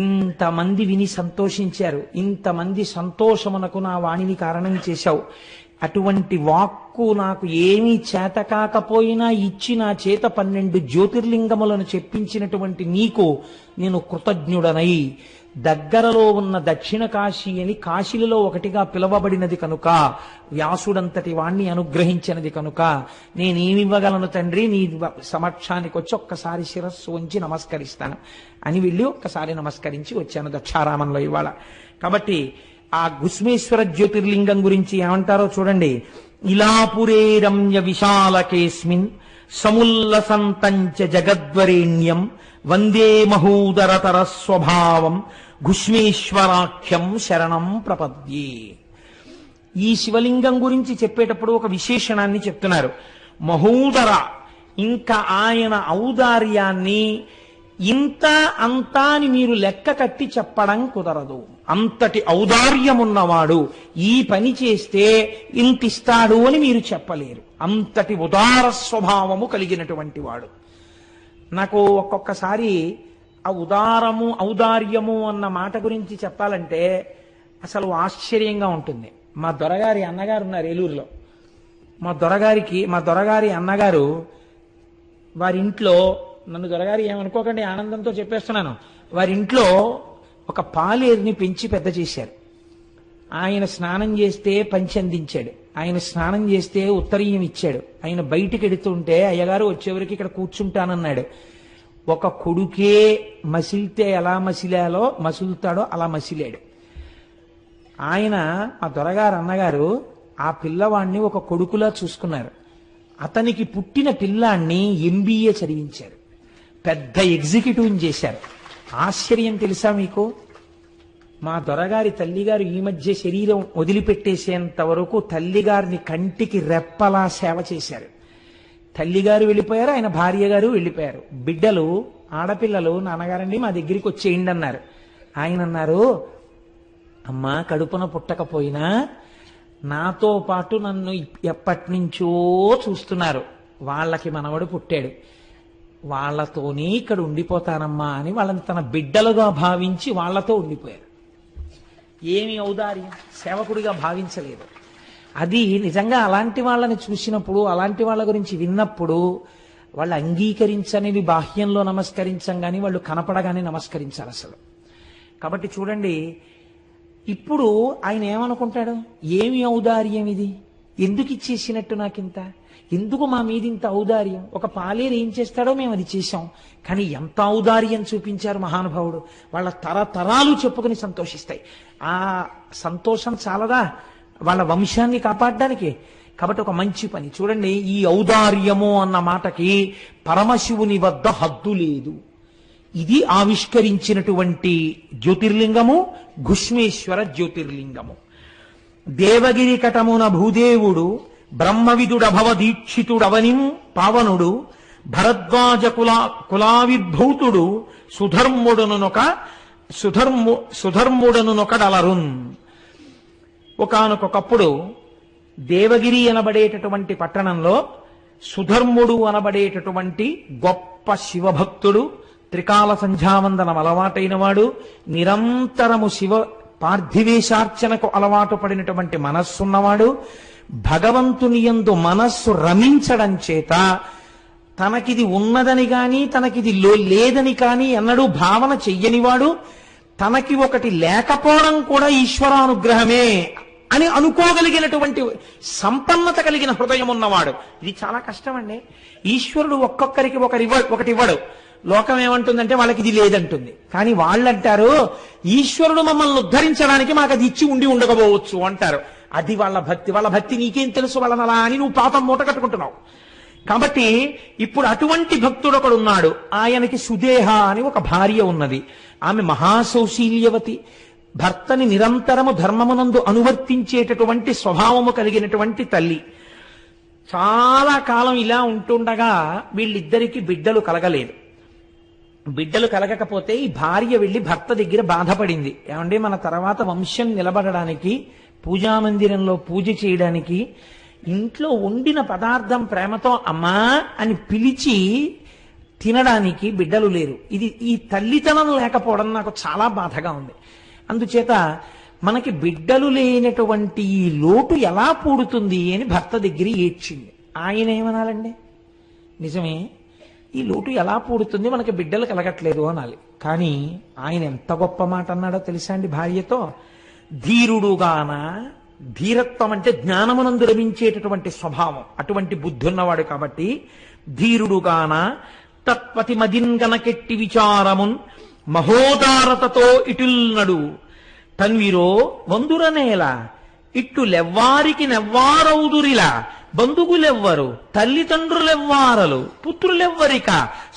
Speaker 1: ఇంతమంది విని సంతోషించారు, ఇంతమంది సంతోషమునకు నా వాణిని కారణం చేశావు. అటువంటి వాక్కు నాకు ఏమీ చేత కాకపోయినా ఇచ్చి నా చేత 12 జ్యోతిర్లింగములను చెప్పించినటువంటి నీకు నేను కృతజ్ఞుడనై దగ్గరలో ఉన్న దక్షిణ కాశీ అని కాశీలలో ఒకటిగా పిలవబడినది కనుక, వ్యాసుడంతటి వాణ్ణి అనుగ్రహించినది కనుక నేనేమివ్వగలను తండ్రి, నీ సమక్షానికి వచ్చి ఒక్కసారి శిరస్సు ఉంచి నమస్కరిస్తాను అని వెళ్ళి ఒక్కసారి నమస్కరించి వచ్చాను దక్షారామంలో ఇవాళ. కాబట్టి ఆ గుస్మేశ్వర జ్యోతిర్లింగం గురించి ఏమంటారో చూడండి. ఇలాపురే రమ్య విశాలకేస్మిన్ సముల్లసంతంచ జగద్వరేణ్యం వందే మహూదరతర స్వభావం గుష్మేశ్వరాఖ్యం శరణం ప్రపద్యే. ఈ శివలింగం గురించి చెప్పేటప్పుడు ఒక విశేషణాన్ని చెప్తున్నారు. మహూదర, ఇంకా ఆయన ఔదార్యాన్ని ఇంత అంతా అని మీరు లెక్క కట్టి చెప్పడం కుదరదు. అంతటి ఔదార్యమున్నవాడు, ఈ పని చేస్తే ఇంతిస్తాడు అని మీరు చెప్పలేరు. అంతటి ఉదార స్వభావము కలిగినటువంటి వాడు. నాకు ఒక్కొక్కసారి ఆ ఉదారము ఔదార్యము అన్న మాట గురించి చెప్పాలంటే అసలు ఆశ్చర్యంగా ఉంటుంది. మా దొరగారి అన్నగారు ఉన్నారు ఏలూరులో. మా దొరగారి అన్నగారు వారింట్లో, నన్ను దొరగారి ఏమనుకోకండి, ఆనందంతో చెప్పేస్తున్నాను, వారింట్లో ఒక పాలేరుని పెంచి పెద్ద చేశారు. ఆయన స్నానం చేస్తే పంచి అందించాడు, ఆయన స్నానం చేస్తే ఉత్తరీయం ఇచ్చాడు. ఆయన బయటికి ఎడుతుంటే అయ్యగారు వచ్చేవరకు ఇక్కడ కూర్చుంటానన్నాడు. ఒక కొడుకే మసిలితే ఎలా మసులుతాడో అలా మసిలాడు. ఆయన ఆ దొరగారు అన్నగారు ఆ పిల్లవాడిని ఒక కొడుకులా చూసుకున్నారు. అతనికి పుట్టిన పిల్లాన్ని MBA చదివించారు, పెద్ద ఎగ్జిక్యూటివ్ చేశారు. ఆశ్చర్యం తెలుసా మీకు? మా దొరగారి తల్లిగారు ఈ మధ్య శరీరం వదిలిపెట్టేసేంత వరకు తల్లిగారిని కంటికి రెప్పలా సేవ చేశారు. తల్లిగారు వెళ్ళిపోయారు, ఆయన భార్య గారు వెళ్ళిపోయారు. బిడ్డలు, ఆడపిల్లలు, నాన్నగారండి మా దగ్గరికి వచ్చేయండి అన్నారు. ఆయన అన్నారు, అమ్మా కడుపున పుట్టకపోయినా నాతో పాటు నన్ను ఎప్పటి నుంచో చూస్తున్నారు, వాళ్ళకి మనవడు పుట్టాడు, వాళ్లతోనే ఇక్కడ ఉండిపోతానమ్మా అని వాళ్ళని తన బిడ్డలుగా భావించి వాళ్లతో ఉండిపోయారు. ఏమి ఔదార్యం, సేవకుడిగా భావించలేదు. అది నిజంగా అలాంటి వాళ్ళని చూసినప్పుడు, అలాంటి వాళ్ళ గురించి విన్నప్పుడు వాళ్ళు అంగీకరించనివి బాహ్యంలో నమస్కరించం కానీ వాళ్ళు కనపడగానే నమస్కరించాలి అసలు. కాబట్టి చూడండి, ఇప్పుడు ఆయన ఏమనుకుంటాడు, ఏమి ఔదార్యం ఇది, ఎందుకు ఇచ్చేసినట్టు నాకింత, ఎందుకు మా మీద ఇంత ఔదార్యం? ఒక పాలేరు ఏం చేస్తాడో మేము అది చేశాం, కానీ ఎంత ఔదార్యం చూపించారు మహానుభావుడు. వాళ్ళ తరతరాలు చెప్పుకుని సంతోషిస్తాయి. ఆ సంతోషం చాలదా వాళ్ళ వంశాన్ని కాపాడడానికి? కాబట్టి ఒక మంచి పని చూడండి. ఈ ఔదార్యము అన్న మాటకి పరమశివుని వద్ద హద్దు లేదు. ఇది ఆవిష్కరించినటువంటి జ్యోతిర్లింగము గుష్మేశ్వర జ్యోతిర్లింగము. దేవగిరి కటమున భూదేవుడు బ్రహ్మవిదుడభవ దీక్షితుడవనిం పావనుడు భరద్వాజ కులావిర్భూతుడు సుధర్ముడనునొకడలరున్. ఒకానొకప్పుడు దేవగిరి అనబడేటటువంటి పట్టణంలో సుధర్ముడు అనబడేటటువంటి గొప్ప శివభక్తుడు, త్రికాల సంధ్యావందనం అలవాటైన వాడు, నిరంతరము శివ పార్థివేశార్చనకు అలవాటు పడినటువంటి మనస్సున్నవాడు, భగవంతుని యందు మనస్సు రమించడం చేత తనకిది ఉన్నదని కాని తనకిది లేదని కాని ఎన్నడూ భావన చెయ్యనివాడు, తనకి ఒకటి లేకపోవడం కూడా ఈశ్వరానుగ్రహమే అని అనుకోగలిగినటువంటి సంపన్నత కలిగిన హృదయం ఉన్నవాడు. ఇది చాలా కష్టం అండి. ఈశ్వరుడు ఒక్కొక్కరికి ఒకటి ఇవ్వడు. లోకం ఏమంటుందంటే వాళ్ళకి ఇది లేదంటుంది. కానీ వాళ్ళంటారు ఈశ్వరుడు మమ్మల్ని ఉద్ధరించడానికి మాకు అది ఇచ్చి ఉండకపోవచ్చు అంటారు. అది వాళ్ళ భక్తి. వాళ్ళ భక్తి నీకేం తెలుసు వాళ్ళనలా అని నువ్వు పాపం మూట కట్టుకుంటున్నావు. కాబట్టి ఇప్పుడు అటువంటి భక్తుడు ఒకడు ఉన్నాడు. ఆయనకి సుదేహ అని ఒక భార్య ఉన్నది. ఆమె మహాసౌశీల్యవతి, భర్తని నిరంతరము ధర్మమునందు అనువర్తించేటటువంటి స్వభావము కలిగినటువంటి తల్లి. చాలా కాలం ఇలా ఉంటుండగా వీళ్ళిద్దరికీ బిడ్డలు కలగలేదు. బిడ్డలు కలగకపోతే ఈ భార్య వెళ్ళి భర్త దగ్గర బాధపడింది. ఏమంటే మన తర్వాత వంశం నిలబడడానికి, పూజామందిరంలో పూజ చేయడానికి ఇంట్లో వండిన పదార్థం ప్రేమతో అమ్మా అని పిలిచి తినడానికి బిడ్డలు లేరు. ఈ తల్లితనం లేకపోవడం నాకు చాలా బాధగా ఉంది. అందుచేత మనకి బిడ్డలు లేనటువంటి ఈ లోటు ఎలా పూడుతుంది అని భర్త దగ్గర ఏడ్చింది. ఆయన ఏమనాలండి? నిజమే, ఈ లోటు ఎలా పూడుతుంది, మనకి బిడ్డలు కలగట్లేదు అనాలి. కానీ ఆయన ఎంత గొప్ప మాట అన్నాడో తెలుసా అండి భార్యతో? ధీరుడుగాన, ధీరత్వం అంటే జ్ఞానమునందు లభించేటటువంటి స్వభావం, అటువంటి బుద్ధి ఉన్నవాడు కాబట్టి ధీరుడుగాన తత్పతి మదింగనకెట్టి విచారమున్ మహోదారతతో ఇటుల్నడు తన్విరో వందురనేల ఇట్టు లెవ్వారికి నెవ్వారౌదురిలా బంధువులెవ్వరు తల్లిదండ్రులెవ్వారలు పుత్రులెవ్వరిక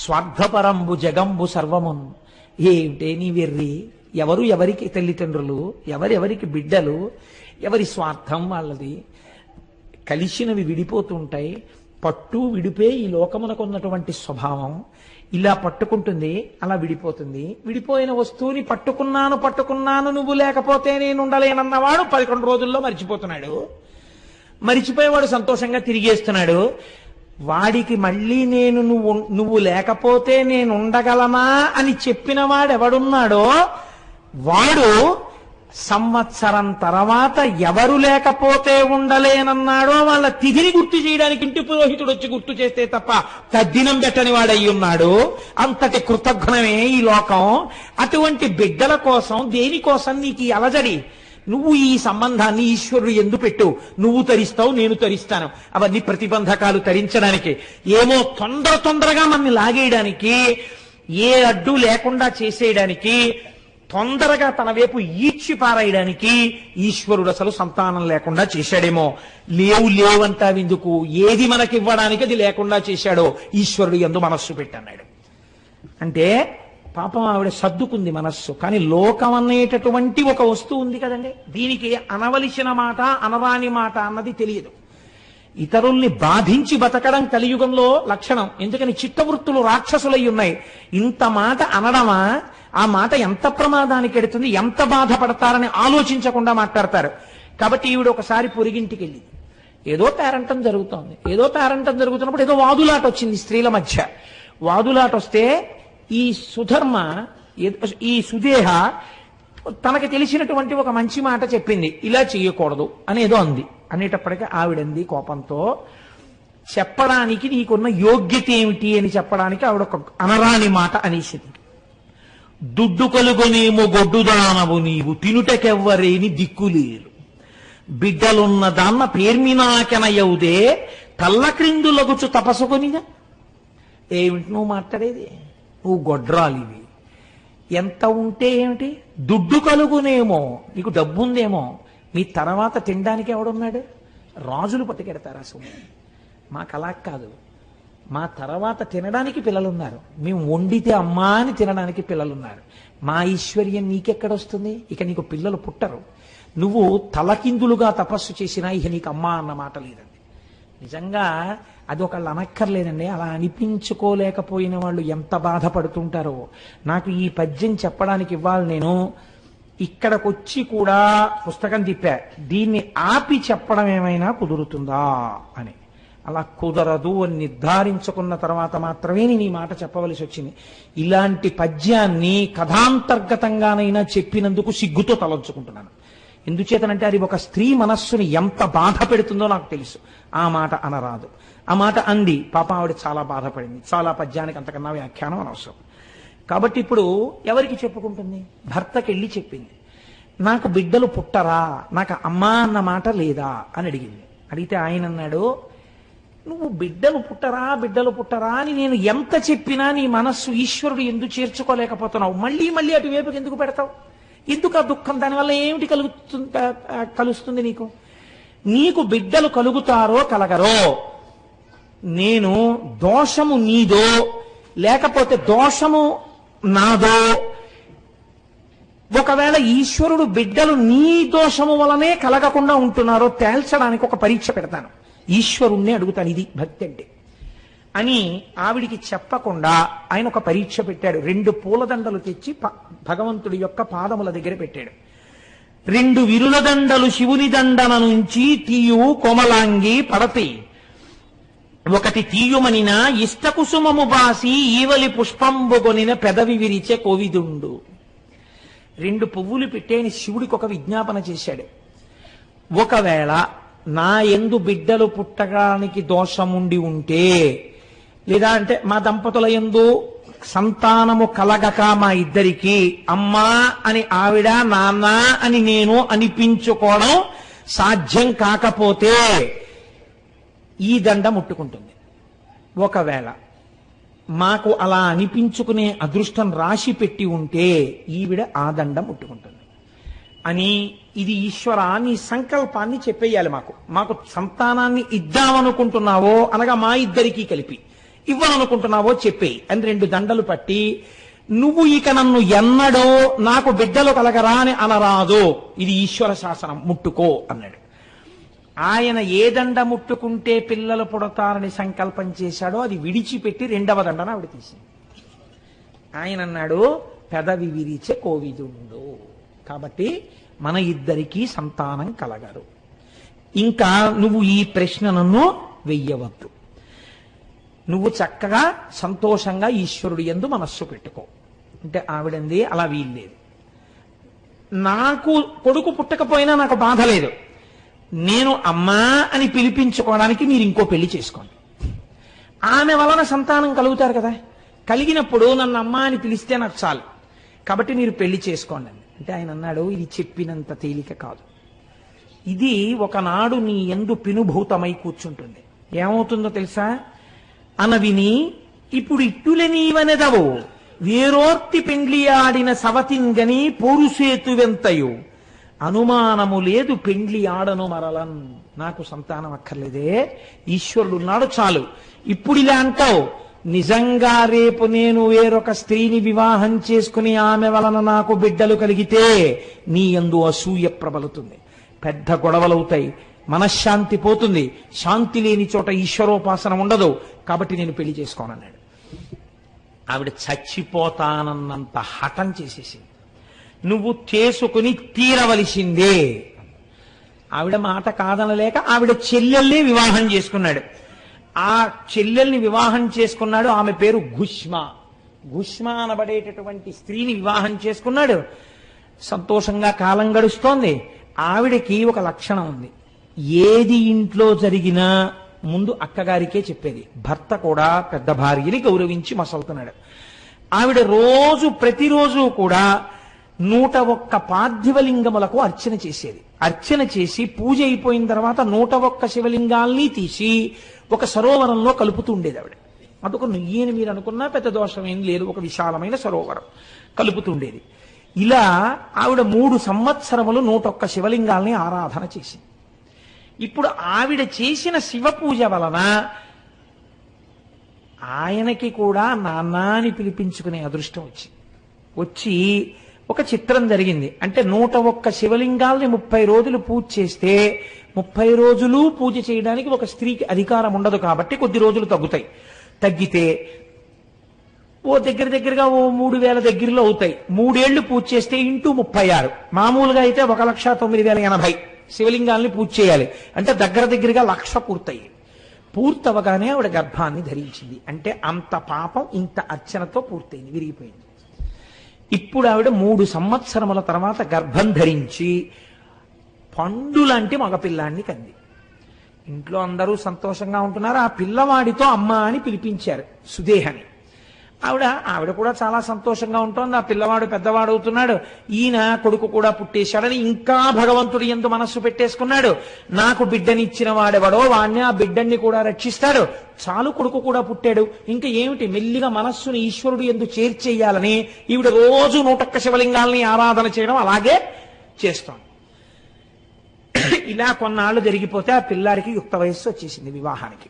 Speaker 1: స్వార్థపరంబు జగంబు సర్వమున్. ఏమిటే నీ వెర్రి? ఎవరు ఎవరికి తల్లిదండ్రులు, ఎవరెవరికి బిడ్డలు, ఎవరి స్వార్థం వాళ్ళది. కలిసినవి విడిపోతుంటాయి. పట్టు విడిపే ఈ లోకమునకు ఉన్నటువంటి స్వభావం. ఇలా పట్టుకుంటుంది, అలా విడిపోతుంది. విడిపోయిన వస్తువుని పట్టుకున్నాను నువ్వు లేకపోతే నేను ఉండలేనన్నవాడు 11 రోజుల్లో మరిచిపోతున్నాడు. మరిచిపోయేవాడు సంతోషంగా తిరిగేస్తున్నాడు. వాడికి మళ్ళీ నువ్వు లేకపోతే నేను ఉండగలనా అని చెప్పిన వాడెవడున్నాడో వాడు సంవత్సరం తర్వాత ఎవరు లేకపోతే ఉండలేనన్నాడో వాళ్ళ తిథిని గుర్తు చేయడానికి ఇంటి పురోహితుడు వచ్చి గుర్తు చేస్తే తప్ప తద్దినం పెట్టని వాడయి ఉన్నాడు. అంతటి కృతజ్ఞమే ఈ లోకం. అటువంటి బిడ్డల కోసం, దేనికోసం నీకు ఈ అలజడి? నువ్వు ఈ సంబంధాన్ని ఈశ్వరుడు ఎందు పెట్టు. నువ్వు తరిస్తావు, నేను తరిస్తాను. అవన్నీ ప్రతిబంధకాలు తరించడానికి, ఏమో తొందరగా మనల్ని లాగేయడానికి, ఏ అడ్డు లేకుండా చేసేయడానికి, తొందరగా తన వైపు ఈడ్చి పారాయడానికి ఈశ్వరుడు అసలు సంతానం లేకుండా చేశాడేమో. లేవంటావెందుకు? ఏది మనకివ్వడానికి అది లేకుండా చేశాడో ఈశ్వరుడు యందు మనస్సు పెట్టన్నాడు. అంటే పాపం ఆవిడ సర్దుకుంది మనస్సు. కానీ లోకం అనేటటువంటి ఒక వస్తువు ఉంది కదండి, దీనికి అనవలసిన మాట అనరాని మాట అన్నది తెలియదు. ఇతరుల్ని బాధించి బతకడం కలియుగంలో లక్షణం. ఎందుకని చిత్తవృత్తులు రాక్షసులై ఉన్నాయి. ఇంత మాట అనడమా? ఆ మాట ఎంత ప్రమాదానికి ఎడుతుంది, ఎంత బాధపడతారని ఆలోచించకుండా మాట్లాడతారు. కాబట్టి ఈవిడ ఒకసారి పొరిగింటికి వెళ్ళి ఏదో పేరంటం జరుగుతున్నప్పుడు ఏదో వాదులాట వచ్చింది స్త్రీల మధ్య. వాదులాట వస్తే ఈ సుధర్మ, ఈ సుదేహ తనకి తెలిసినటువంటి ఒక మంచి మాట చెప్పింది. ఇలా చెయ్యకూడదు అని ఏదో అంది. అనేటప్పటికీ ఆవిడంది కోపంతో, చెప్పడానికి నీకున్న యోగ్యత ఏమిటి అని చెప్పడానికి ఆవిడ ఒక అనరాని మాట అనేసింది. దుడ్డు కలుగొనేమో గొడ్డుదానవు నీవు, తినుటకెవ్వరేని దిక్కులేరు, బిడ్డలున్న దాన్న పేర్మినాకెనయవుదే తల్ల క్రిందులగుచు తపసుకొనిగా. ఏమిటి నువ్వు మాట్లాడేది? నువ్వు గొడ్రాలివి. ఎంత ఉంటే ఏమిటి? దుడ్డు కలుగునేమో, నీకు డబ్బు ఉందేమో, మీ తర్వాత తినడానికి ఎవడున్నాడు? రాజులు పట్టుకెడతారా సొమ్ము? మాకు అలా కాదు. మా తర్వాత తినడానికి పిల్లలున్నారు. మేము వండితే అమ్మా అని తినడానికి పిల్లలున్నారు. మా ఐశ్వర్యం నీకెక్కడొస్తుంది? ఇక నీకు పిల్లలు పుట్టరు. నువ్వు తలకిందులుగా తపస్సు చేసినా ఇక నీకు అమ్మా అన్న మాట లేదండి. నిజంగా అది ఒకళ్ళు అనక్కర్లేదండి. అలా అనిపించుకోలేకపోయిన వాళ్ళు ఎంత బాధపడుతుంటారో. నాకు ఈ పద్యం చెప్పడానికి ఇవ్వాలి, నేను ఇక్కడికొచ్చి కూడా పుస్తకం తిప్పా, దీన్ని ఆపి చెప్పడం ఏమైనా కుదురుతుందా అని. అలా కుదరదు అని నిర్ధారించుకున్న తర్వాత మాత్రమే నేను ఈ మాట చెప్పవలసి వచ్చింది. ఇలాంటి పద్యాన్ని కథాంతర్గతంగానైనా చెప్పినందుకు సిగ్గుతో తలంచుకుంటున్నాను. ఎందుచేతనంటే అది ఒక స్త్రీ మనస్సుని ఎంత బాధ పెడుతుందో నాకు తెలుసు. ఆ మాట అనరాదు. ఆ మాట అంది. పాపం ఆవిడ చాలా బాధపడింది. చాలా పద్యానికి అంతకన్నా వ్యాఖ్యానం అనవసరం. కాబట్టి ఇప్పుడు ఎవరికి చెప్పుకుంటుంది? భర్తకెళ్ళి చెప్పింది. నాకు బిడ్డలు పుట్టరా, నాకు అమ్మా అన్న మాట లేదా అని అడిగింది. అడిగితే ఆయన అన్నాడు, నువ్వు బిడ్డలు పుట్టరా అని నేను ఎంత చెప్పినా నీ మనస్సు ఈశ్వరుడు ఎందుకు చేర్చుకోలేకపోతున్నావు? మళ్ళీ అటువైపుకి ఎందుకు పెడతావు? ఎందుకు ఆ దుఃఖం? దానివల్ల ఏమిటి కలుస్తుంది నీకు? నీకు బిడ్డలు కలుగుతారో కలగరో, నేను దోషము నీదో లేకపోతే దోషము నాదో, ఒకవేళ ఈశ్వరుడు బిడ్డలు నీ దోషము వలనే కలగకుండా ఉంటున్నారో తేల్చడానికి ఒక పరీక్ష పెడతాను, ఈశ్వరుణ్ణి అడుగుతాను. ఇది భక్తి అంటే అని ఆవిడికి చెప్పకుండా ఆయన ఒక పరీక్ష పెట్టాడు. 2 పూలదండలు తెచ్చి భగవంతుడి యొక్క పాదముల దగ్గర పెట్టాడు. 2 విరుల దండలు శివుని దండన నుంచి తీయు కోమలాంగి పడతి, ఒకటి తీయుమనిన ఇష్టకుసుమము బాసి ఈవలి పుష్పంబుగొనిన పెదవి విరిచే కోవిదుండు. 2 పువ్వులు పెట్టేని శివుడికి ఒక విజ్ఞాపన చేశాడు. ఒకవేళ నా యందు బిడ్డలు పుట్టడానికి దోషముండి ఉంటే లేదా అంటే మా దంపతుల యందు సంతానము కలగక మా ఇద్దరికి అమ్మా అని ఆవిడ, నాన్న అని నేను అనిపించుకోవడం సాధ్యం కాకపోతే ఈ దండ ముట్టుకుంటుంది. ఒకవేళ మాకు అలా అనిపించుకునే అదృష్టం రాశి పెట్టి ఉంటే ఈవిడ ఆ దండ ముట్టుకుంటుంది అని, ఇది ఈశ్వర నీ సంకల్పాన్ని చెప్పేయాలి. మాకు సంతానాన్ని ఇద్దామనుకుంటున్నావో అనగా మా ఇద్దరికీ కలిపి ఇవ్వాలనుకుంటున్నావో చెప్పేయి అని 2 దండలు పట్టి, నువ్వు ఇక నన్ను ఎన్నడో నాకు బిడ్డలు కలగరా అని అనరాదు, ఇది ఈశ్వర శాసనం, ముట్టుకో అన్నాడు. ఆయన ఏ దండ ముట్టుకుంటే పిల్లలు పుడతారని సంకల్పం చేశాడో అది విడిచిపెట్టి 2వ దండన ఆవిడ తీసింది. ఆయన అన్నాడు, పెదవి విరిచే కోవిదుండు, కాబట్టి మన ఇద్దరికీ సంతానం కలగరు, ఇంకా నువ్వు ఈ ప్రశ్న నన్ను వెయ్యవద్దు, నువ్వు చక్కగా సంతోషంగా ఈశ్వరుడు యందు మనస్సు పెట్టుకో అంటే ఆవిడంది, అలా వీల్లేదు, నాకు కొడుకు పుట్టకపోయినా నాకు బాధ లేదు, నేను అమ్మా అని పిలిపించుకోవడానికి మీరు ఇంకో పెళ్లి చేసుకోండి, ఆమె వలన సంతానం కలుగుతారు కదా, కలిగినప్పుడు నన్ను అమ్మా అని పిలిస్తే నాకు చాలు, కాబట్టి మీరు పెళ్లి చేసుకోండి అంటే ఆయన అన్నాడు, ఇది చెప్పినంత తేలిక కాదు, ఇది ఒకనాడు నీ యందు పినుభూతమై కూర్చుంటుంది, ఏమవుతుందో తెలుసా, అనవిని ఇప్పుడు ఇట్టులే నీవనెదవు వేరోర్తి పెండ్లి ఆడిన సవతింగని పోరుసేతువెంతయు అనుమానము లేదు పెండ్లి ఆడను మరలన్, నాకు సంతానం అక్కర్లేదే, ఈశ్వరుడు ఉన్నాడు చాలు, ఇప్పుడు ఇలా అంటావు, నిజంగా రేపు నేను వేరొక స్త్రీని వివాహం చేసుకుని ఆమె వలన నాకు బిడ్డలు కలిగితే నీ యందు అసూయ ప్రబలుతుంది, పెద్ద గొడవలవుతాయి, మనశ్శాంతి పోతుంది, శాంతి లేని చోట ఈశ్వరోపాసన ఉండదు, కాబట్టి నేను పెళ్లి చేసుకోనన్నాడు. ఆవిడ చచ్చిపోతానన్నంత హఠం చేసేసింది, నువ్వు చేసుకుని తీరవలసిందే. ఆవిడ మాట కాదనలేక ఆవిడ చెల్లెల్ని వివాహం చేసుకున్నాడు. ఆ చెల్లెల్ని వివాహం చేసుకున్నాడు, ఆమె పేరు ఘుష్మ అనబడేటటువంటి స్త్రీని వివాహం చేసుకున్నాడు. సంతోషంగా కాలం గడుస్తోంది. ఆవిడకి ఒక లక్షణం ఉంది, ఏది ఇంట్లో జరిగినా ముందు అక్కగారికే చెప్పేది, భర్త కూడా పెద్ద భార్యని గౌరవించి మసలుతున్నాడు. ఆవిడ ప్రతిరోజు కూడా 101 పార్థివలింగములకు అర్చన చేసేది. అర్చన చేసి పూజ అయిపోయిన తర్వాత 101 శివలింగాల్ని తీసి ఒక సరోవరంలో కలుపుతూ ఉండేది ఆవిడ. అదొక నుయ్యని మీరు అనుకున్నా పెద్ద దోషం ఏం లేదు, ఒక విశాలమైన సరోవరం కలుపుతుండేది. ఇలా ఆవిడ 3 సంవత్సరములు 101 శివలింగాల్ని ఆరాధన చేసింది. ఇప్పుడు ఆవిడ చేసిన శివ పూజ వలన ఆయనకి కూడా నాన్న అని పిలిపించుకునే అదృష్టం వచ్చి ఒక చిత్రం జరిగింది. అంటే 101 శివలింగాల్ని 30 రోజులు పూజ చేస్తే 30 రోజులు పూజ చేయడానికి ఒక స్త్రీకి అధికారం ఉండదు, కాబట్టి కొద్ది రోజులు తగ్గితే దగ్గరగా 3000 దగ్గరలో అవుతాయి. 3 ఏళ్లు పూజ చేస్తే ఇంటూ 36, మామూలుగా అయితే 1,09,080 శివలింగాల్ని పూజ చేయాలి, అంటే దగ్గరగా 1,00,000 పూర్తయి. పూర్తవగానే ఆవిడ గర్భాన్ని ధరించింది. అంటే అంత పాపం ఇంత అర్చనతో పూర్తయింది, విరిగిపోయింది. ఇప్పుడు ఆవిడ 3 సంవత్సరముల తర్వాత గర్భం ధరించి పండులాంటి మగపిల్లాన్ని కంది. ఇంట్లో అందరూ సంతోషంగా ఉంటున్నారు. ఆ పిల్లవాడితో అమ్మ అని పిలిపించారు సుదేహని. ఆవిడ కూడా చాలా సంతోషంగా ఉంటుంది. ఆ పిల్లవాడు పెద్దవాడు అవుతున్నాడు, ఈయన కొడుకు కూడా పుట్టేశాడని ఇంకా భగవంతుడి యందు మనస్సు పెట్టేసుకున్నాడు. నాకు బిడ్డనిచ్చిన వాడెవడో వాడిని, ఆ బిడ్డని కూడా రక్షిస్తాడు, చాలు కొడుకు కూడా పుట్టాడు, ఇంకా ఏమిటి, మెల్లిగా మనస్సుని ఈశ్వరుడు యందు చేర్చేయాలని ఈవిడ రోజు 101 శివలింగాల్ని ఆరాధన చేయడం అలాగే చేస్తాం. ఇలా కొన్నాళ్ళు జరిగిపోతే ఆ పిల్లాడికి యుక్త వయస్సు వచ్చేసింది వివాహానికి.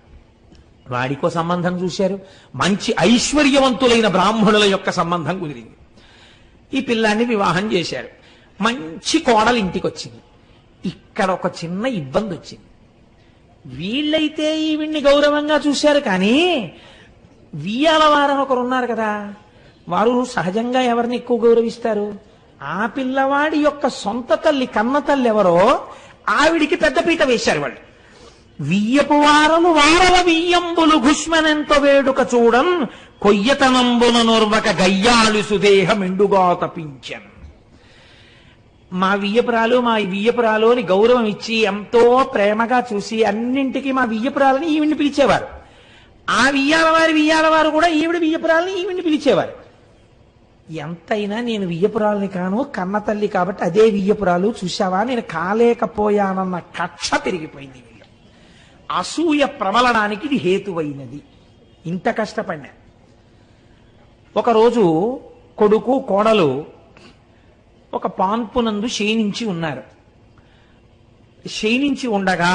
Speaker 1: వాడికో సంబంధం చూశారు, మంచి ఐశ్వర్యవంతులైన బ్రాహ్మణుల యొక్క సంబంధం కుదిరింది. ఈ పిల్లాన్ని వివాహం చేశారు. మంచి కోడలు ఇంటికి వచ్చింది. ఇక్కడ ఒక చిన్న ఇబ్బంది వచ్చింది. వీళ్ళైతే ఈవిడ్ని గౌరవంగా చూశారు, కానీ వియ్యాల వారని ఒకరు ఉన్నారు కదా, వారు సహజంగా ఎవరిని ఎక్కువ గౌరవిస్తారు? ఆ పిల్లవాడి యొక్క సొంత తల్లి, కన్న తల్లి ఎవరో ఆవిడికి పెద్దపీట వేశారు వాళ్ళు. వియ్యపు వారలు వారల వియ్యంబులు ఘుష్మనెంత వేడుక చూడన్ కొయ్యతనంబున నోర్వక గయ్యాళి సుదేహం ఎండుగా తపించన్. మా వియ్యపురాలు అని గౌరవం ఇచ్చి ఎంతో ప్రేమగా చూసి అన్నింటికి మా వియ్యపురాలని ఈవిడ్ని పిలిచేవారు. ఆ వియ్యాలవారు కూడా ఈవిడ వియ్యపురాలని ఈవిడిని పిలిచేవారు. ఎంతైనా నేను వియ్యపురాలని కాను, కన్న తల్లి కాబట్టి అదే వియ్యపురాలు చూశావా, నేను కాలేకపోయానన్న కక్ష పెరిగిపోయింది. వీళ్ళు అసూయ ప్రబలడానికి ఇది హేతువైనది. ఇంత కష్టపడినా ఒకరోజు కొడుకు కోడలు ఒక పాన్పునందు శయనించి ఉన్నారు. శయనించి ఉండగా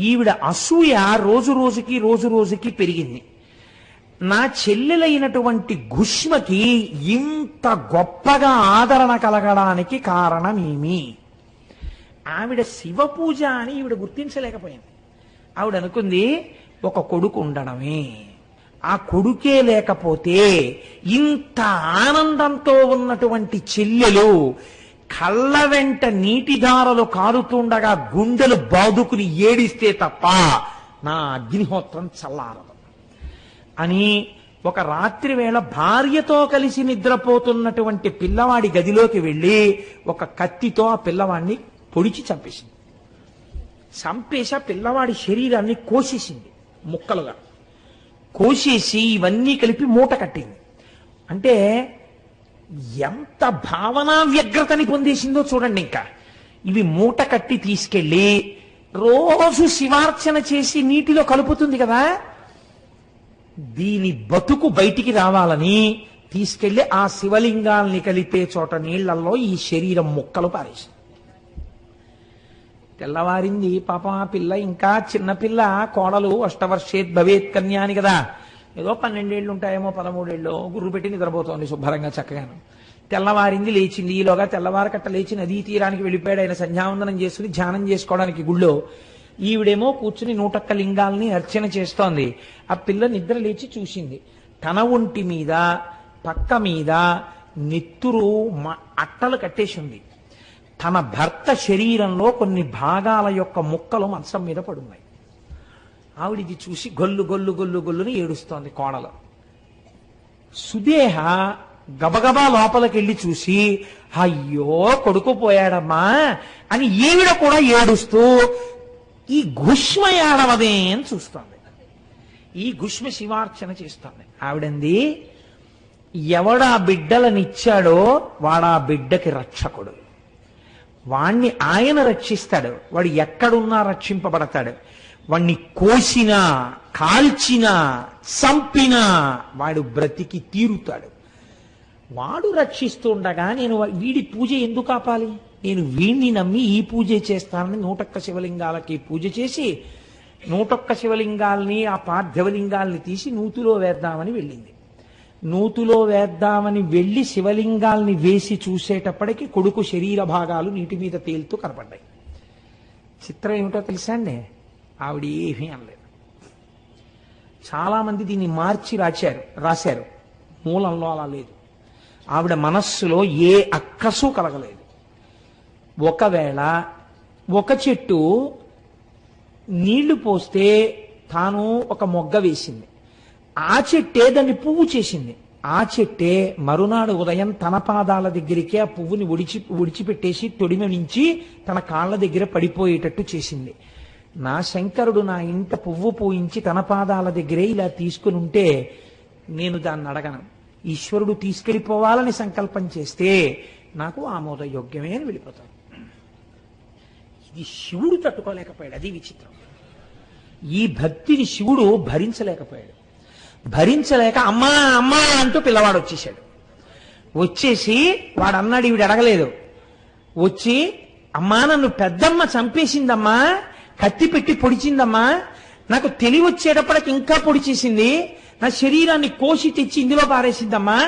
Speaker 1: ఈవిడ అసూయ రోజు రోజుకి పెరిగింది. నా చెల్లెలైనటువంటి గుష్మకి ఇంత గొప్పగా ఆదరణ కలగడానికి కారణమేమి? ఆవిడ శివ పూజ అని ఈవిడ గుర్తించలేకపోయింది. ఆవిడ అనుకుంది ఒక కొడుకు ఉండడమే, ఆ కొడుకే లేకపోతే ఇంత ఆనందంతో ఉన్నటువంటి చెల్లెలు కళ్ళ వెంట నీటిధారలు కారుతుండగా గుండెలు బాదుకుని ఏడిస్తే తప్ప నా అగ్నిహోత్రం చల్లారదు అని ఒక రాత్రి వేళ భార్యతో కలిసి నిద్రపోతున్నటువంటి పిల్లవాడి గదిలోకి వెళ్ళి ఒక కత్తితో ఆ పిల్లవాడిని పొడిచి చంపేసింది. చంపేసి ఆ పిల్లవాడి శరీరాన్ని కోసేసింది, ముక్కలుగా కోసేసి ఇవన్నీ కలిపి మూట కట్టింది. అంటే ఎంత భావనా వ్యగ్రతని పొందేసిందో చూడండి. ఇంకా ఇవి మూట కట్టి తీసుకెళ్లి రోజు శివార్చన చేసి నీటిలో కలుపుతుంది కదా, దీని బతుకు బయటికి రావాలని తీసుకెళ్లి ఆ శివలింగాల్ని కలిపే చోట నీళ్లలో ఈ శరీరం ముక్కలు పారేసింది. తెల్లవారింది. పాపం ఆ పిల్ల ఇంకా చిన్నపిల్ల, కోడలు అష్టవర్షేత్ భవేత్ కన్యా అని కదా, ఏదో 12 ఏళ్ళు ఉంటాయేమో, 13 ఏళ్ళు, గుర్రు పెట్టి నిద్రపోతోంది శుభ్రంగా చక్కగాను. తెల్లవారింది, లేచింది. ఈలోగా తెల్లవారకట్ట లేచి నదీ తీరానికి వెళ్ళిపోయాడు. ఆయన సంధ్యావందనం చేసుకుని ధ్యానం చేసుకోవడానికి గుళ్ళో. ఈవిడేమో కూర్చుని 101 లింగాల్ని అర్చన చేస్తోంది. ఆ పిల్ల నిద్ర లేచి చూసింది, తన ఒంటి మీద పక్క మీద నెత్తురు అట్టలు కట్టేసి ఉంది. తన భర్త శరీరంలో కొన్ని భాగాల యొక్క ముక్కలు మంచం మీద పడున్నాయి. ఆవిడిది చూసి గొల్లుని ఏడుస్తోంది కోడలు. సుదేహ గబగబా లోపలికెళ్ళి చూసి అయ్యో కొడుకు పోయాడమ్మా అని ఈవిడ కూడా ఏడుస్తూ ఈ గుష్మ ఏడవదే అని చూస్తోంది. ఈ గుష్మ శివార్చన చేస్తోంది. ఆవిడంది, ఎవడా బిడ్డలనిచ్చాడో వాడా బిడ్డకి రక్షకుడు, వాణ్ణి ఆయన రక్షిస్తాడు, వాడు ఎక్కడున్నా రక్షింపబడతాడు. వాణ్ణి కోసినా కాల్చినా చంపినా వాడు బ్రతికి తీరుతాడు. వాడు రక్షిస్తుండగా నేను వీడి పూజ ఎందుకు ఆపాలి? నేను వీణ్ణి నమ్మి ఈ పూజ చేస్తానని 101 శివలింగాలకి పూజ చేసి 101 శివలింగాల్ని ఆ పార్థివలింగాల్ని తీసి నూతిలో వేద్దామని వెళ్ళింది. నూతిలో వేద్దామని వెళ్ళి శివలింగాల్ని వేసి చూసేటప్పటికి కొడుకు శరీర భాగాలు నీటి మీద తేలుతూ కనపడ్డాయి. చిత్రం ఏమిటో తెలుసా అండి? ఆవిడ ఏమీ అనలేదు. చాలా మంది దీన్ని మార్చి రాశారు. మూలంలో అలా లేదు. ఆవిడ మనస్సులో ఏ అక్కసు కలగలేదు. ఒకవేళ ఒక చెట్టు నీళ్లు పోస్తే తాను ఒక మొగ్గ వేసింది, ఆ చెట్టే దాన్ని పువ్వు చేసింది. ఆ చెట్టే మరునాడు ఉదయం తన పాదాల దగ్గరికి ఆ పువ్వుని ఒడిచిపెట్టేసి తొడిమ నుంచి తన కాళ్ళ దగ్గర పడిపోయేటట్టు చేసింది. నా శంకరుడు నా ఇంట పువ్వు పూయించి తన పాదాల దగ్గరే ఇలా తీసుకుని ఉంటే నేను దాన్ని అడగను. ఈశ్వరుడు తీసుకెళ్ళిపోవాలని సంకల్పం చేస్తే నాకు ఆమోదయోగ్యమే అని వెళ్ళిపోతాను. ఇది శివుడు తట్టుకోలేకపోయాడు. అది విచిత్రం. ఈ భక్తిని శివుడు భరించలేకపోయాడు. భరించలేక అమ్మా అమ్మా అంటూ పిల్లవాడు వచ్చేసాడు. వచ్చేసి వాడు అన్నాడు, ఈవిడ అడగలేదు. వచ్చి అమ్మా నన్ను పెద్దమ్మ చంపేసిందమ్మా, కత్తి పెట్టి పొడిచిందమ్మా, నాకు తెలివి వచ్చేటప్పటికి ఇంకా పొడిచేసింది, నా శరీరాన్ని కోసి తెచ్చి ఇందులో పారేసిందమ్మా,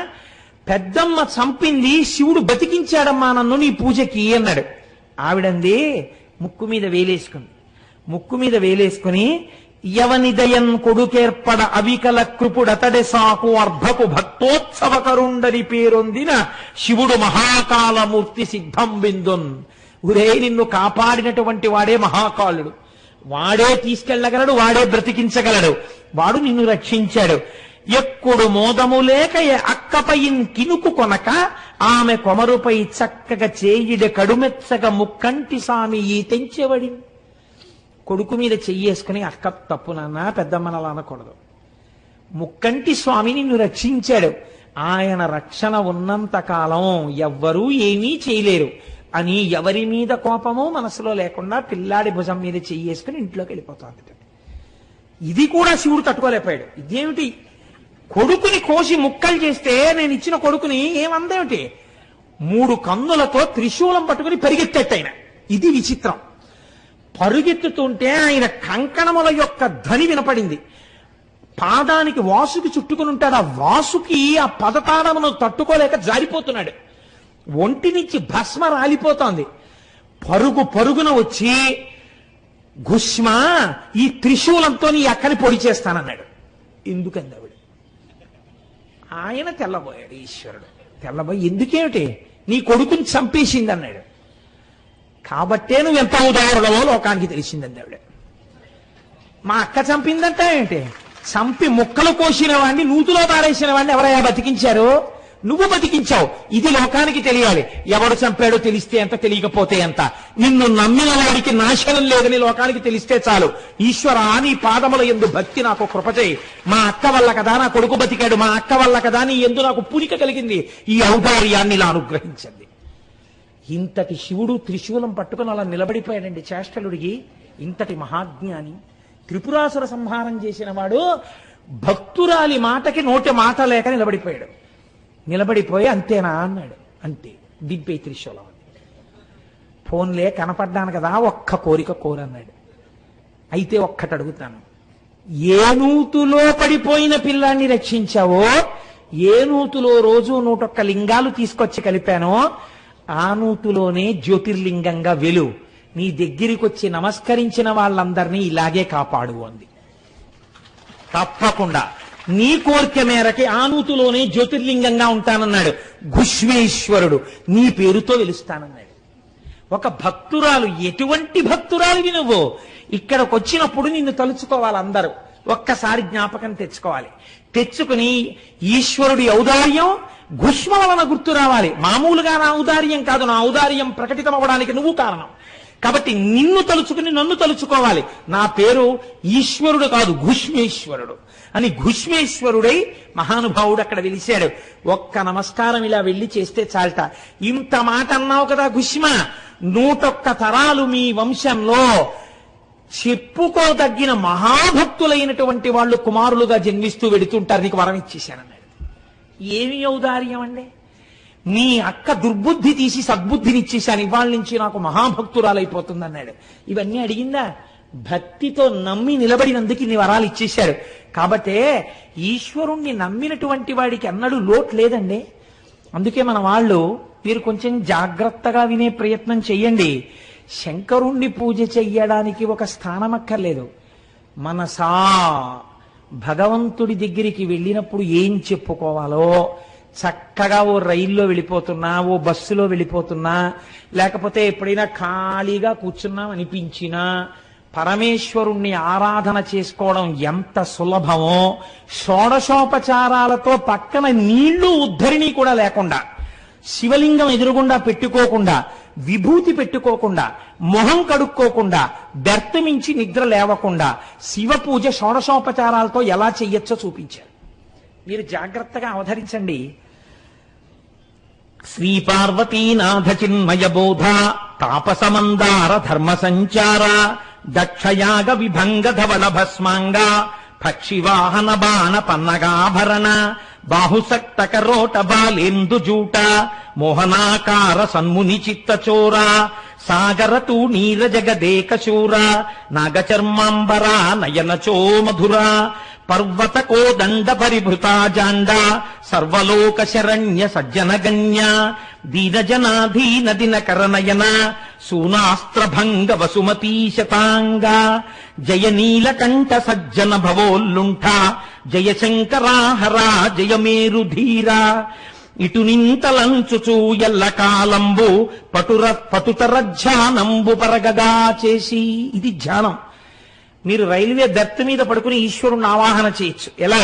Speaker 1: పెద్దమ్మ చంపింది, శివుడు బతికించాడమ్మా నన్ను నీ పూజకి అన్నాడు. ఆవిడంది ముక్కు మీద వేలేసుకుని యవనిదయన్ కొడుకేర్పడ అవికల కృపుడతడే సాకు అర్భకు భక్తోత్సవకరుండని పేరొందిన శివుడు మహాకాలమూర్తి సిద్ధం బిందున్. ఉరే నిన్ను కాపాడినటువంటి వాడే మహాకాలుడు, వాడే తీసుకెళ్లగలడు, వాడే బ్రతికించగలడు, వాడు నిన్ను రక్షించాడు. ఎక్కుడు మోదము లేక అక్కపైన్ కినుకు కొనక ఆమె కొమరుపై చక్కగా చేయిడ కడుమెచ్చగా ముక్కంటి సామి ఈ తెంచెవడి. కొడుకు మీద చెయ్యేసుకుని అక్క తప్పు నాన్న, పెద్దమ్మని అలా అనకూడదు, ముక్కంటి స్వామి నిన్ను రక్షించాడు, ఆయన రక్షణ ఉన్నంత కాలం ఎవ్వరూ ఏమీ చేయలేరు అని ఎవరి మీద కోపమో మనసులో లేకుండా పిల్లాడి భుజం మీద చెయ్యేసుకుని ఇంట్లోకి వెళ్ళిపోతుంది. ఇది కూడా శివుడు తట్టుకోలేకపోయాడు. ఇదేమిటి, కొడుకుని కోసి ముక్కలు చేస్తే నేను ఇచ్చిన కొడుకుని ఏమందేమిటి, 3 కన్నులతో త్రిశూలం పట్టుకుని పరిగెత్తేట ఆయన. ఇది విచిత్రం. పరుగెత్తుతుంటే ఆయన కంకణముల యొక్క ధ్వని వినపడింది. పాదానికి వాసుకి చుట్టుకుని ఉంటాడు. ఆ వాసుకి ఆ పదతాళమును తట్టుకోలేక జారిపోతున్నాడు. ఒంటి నుంచి భస్మ రాలిపోతోంది. పరుగున వచ్చి గుష్మా ఈ త్రిశూలంతో నీ అక్కని పొడి చేస్తానన్నాడు. ఎందుకంది ఆవిడ. ఆయన తెల్లబోయాడు. ఈశ్వరుడు తెల్లబోయి ఎందుకేమిటి, నీ కొడుకుని చంపేసింది అన్నాడు. కాబట్టే నువ్వు ఎంత ఉదాహరణలో లోకానికి తెలిసిందండి ఆవిడ. మా అక్క చంపిందంట ఏంటి, చంపి ముక్కలు కోసిన వాడిని నూతులో పారేసిన వాడిని ఎవరయ్యా బతికించారు, నువ్వు బతికించావు. ఇది లోకానికి తెలియాలి. ఎవడు చంపాడో తెలిస్తే ఎంత, తెలియకపోతే ఎంత. నిన్ను నమ్మిన వాడికి నాశనం లేదని లోకానికి తెలిస్తే చాలు. ఈశ్వరా నీ పాదముల యందు భక్తి నాకు కృపచేయి. మా అక్క వల్ల కదా నా కొడుకు బతికాడు, మా అక్క వల్ల కదా నీ యందు నాకు పూనిక కలిగింది, ఈ ఔదార్యాన్ని ఇలా అనుగ్రహించండి. ఇంతటి శివుడు త్రిశూలం పట్టుకుని అలా నిలబడిపోయాడండి చేష్టలుడికి. ఇంతటి మహాజ్ఞాని, త్రిపురాసుర సంహారం చేసిన వాడు భక్తురాలి మాటకి నోటి మాట లేక నిలబడిపోయాడు. నిలబడిపోయి అంతేనా అన్నాడు. అంతే, దింపే త్రిశూలం. ఫోన్లే కనపడ్డాను కదా, ఒక్క కోరిక కోరన్నాడు. అయితే ఒక్కటి అడుగుతాను, ఏ నూతులో పడిపోయిన పిల్లాన్ని రక్షించావో, ఏ నూతులో రోజు 101 లింగాలు తీసుకొచ్చి కలిపానో ఆ నూతులోనే జ్యోతిర్లింగంగా వెలు. నీ దగ్గరికి వచ్చి నమస్కరించిన వాళ్ళందరినీ ఇలాగే కాపాడు అంది. తప్పకుండా నీ కోరిక మేరకి ఆ నూతులోనే జ్యోతిర్లింగంగా ఉంటానన్నాడు. ఘుష్మేశ్వరుడు నీ పేరుతో వెలుస్తానన్నాడు. ఒక భక్తురాలు, ఎటువంటి భక్తురాలివి నువ్వు, ఇక్కడికి వచ్చినప్పుడు నిన్ను తలుచుకోవాలి అందరూ. ఒక్కసారి జ్ఞాపకం తెచ్చుకోవాలి. తెచ్చుకుని ఈశ్వరుడి ఔదార్యం ఘుష్మ వలన గుర్తు రావాలి. మామూలుగా నా ఔదార్యం కాదు, నా ఔదార్యం ప్రకటితం అవ్వడానికి నువ్వు కారణం. కాబట్టి నిన్ను తలుచుకుని నన్ను తలుచుకోవాలి. నా పేరు ఈశ్వరుడు కాదు, ఘుష్మేశ్వరుడు అని. ఘుష్మేశ్వరుడై మహానుభావుడు అక్కడ వెలిశాడు. ఒక్క నమస్కారం ఇలా వెళ్ళి చేస్తే చాలట. ఇంత మాట అన్నావు కదా ఘుష్మ, 101 తరాలు మీ వంశంలో చెప్పుకోదగిన మహాభక్తులైనటువంటి వాళ్ళు కుమారులుగా జన్మిస్తూ వెడుతుంటారు, నీకు వరం ఇచ్చేశానన్నాడు. ఏమి ఔదార్యం అండి, నీ అక్క దుర్బుద్ధి తీసి సద్బుద్ధినిచ్చేశాను, ఇవాళ నుంచి నాకు మహాభక్తురాలైపోతుందన్నాడు. ఇవన్నీ అడిగిందా, భక్తితో నమ్మి నిలబడినందుకు ఇన్ని వరాలు ఇచ్చేశాడు. కాబట్టే ఈశ్వరుణ్ణి నమ్మినటువంటి వాడికి అన్నడు లోటు లేదండి. అందుకే మన వాళ్ళు, మీరు కొంచెం జాగ్రత్తగా వినే ప్రయత్నం చెయ్యండి. శంకరుణ్ణి పూజ చెయ్యడానికి ఒక స్థానం అక్కర్లేదు. మనసా భగవంతుడి దగ్గరికి వెళ్ళినప్పుడు ఏం చెప్పుకోవాలో చక్కగా ఓ రైల్లో వెళ్ళిపోతున్నా, ఓ బస్సులో వెళ్ళిపోతున్నా, లేకపోతే ఎప్పుడైనా ఖాళీగా కూర్చున్నాం అనిపించినా పరమేశ్వరుణ్ణి ఆరాధన చేసుకోవడం ఎంత సులభమో, షోడశోపచారాలతో పక్కన నీళ్లు ఉద్ధరిణి కూడా లేకుండా, శివలింగం ఎదురుగుండా పెట్టుకోకుండా, విభూతి పెట్టుకోకుండా, మొహం కడుక్కోకుండా, బెర్తమించి నిద్ర లేవకుండా శివ పూజ షోడశోపచారాలతో ఎలా చెయ్యొచ్చో చూపించారు. మీరు జాగ్రత్తగా అవధరించండి. శ్రీ పార్వతీనాథ చిన్మయ బోధ తాపసమందార ధర్మ సంచార దక్షయాగ విభంగ ధవళ భస్మాంగ పక్షివాహన బాణ పన్నగాభరణ బాహుసక్తకరోట బాలేందు జూట మోహనాకార సన్ముని చిత్తచోర సాగర తూ నీర జగదేక శూర నాగచర్మాంబర నయనచో మధుర పర్వత కోదండ పరిభృతా జాండ సర్వలోక శరణ్య సజ్జనగణ్య దీనజనాధీన దినకర నయన సూనాస్త్రభంగ వసుమతీ శతాంగ జయ నీలకంఠ సజ్జన భవోల్లుంఠ జయ శంకరాహరా జయ మేరుధీర ఇటు నింతలంచుచూ ఎల్ల కాలంబు పటుతర ధ్యానంబు పరగగా చేసి. ఇది ధ్యానం. మీరు రైల్వే బెర్త్ మీద పడుకుని ఈశ్వరుణ్ణి ఆవాహన చేయొచ్చు. ఎలా?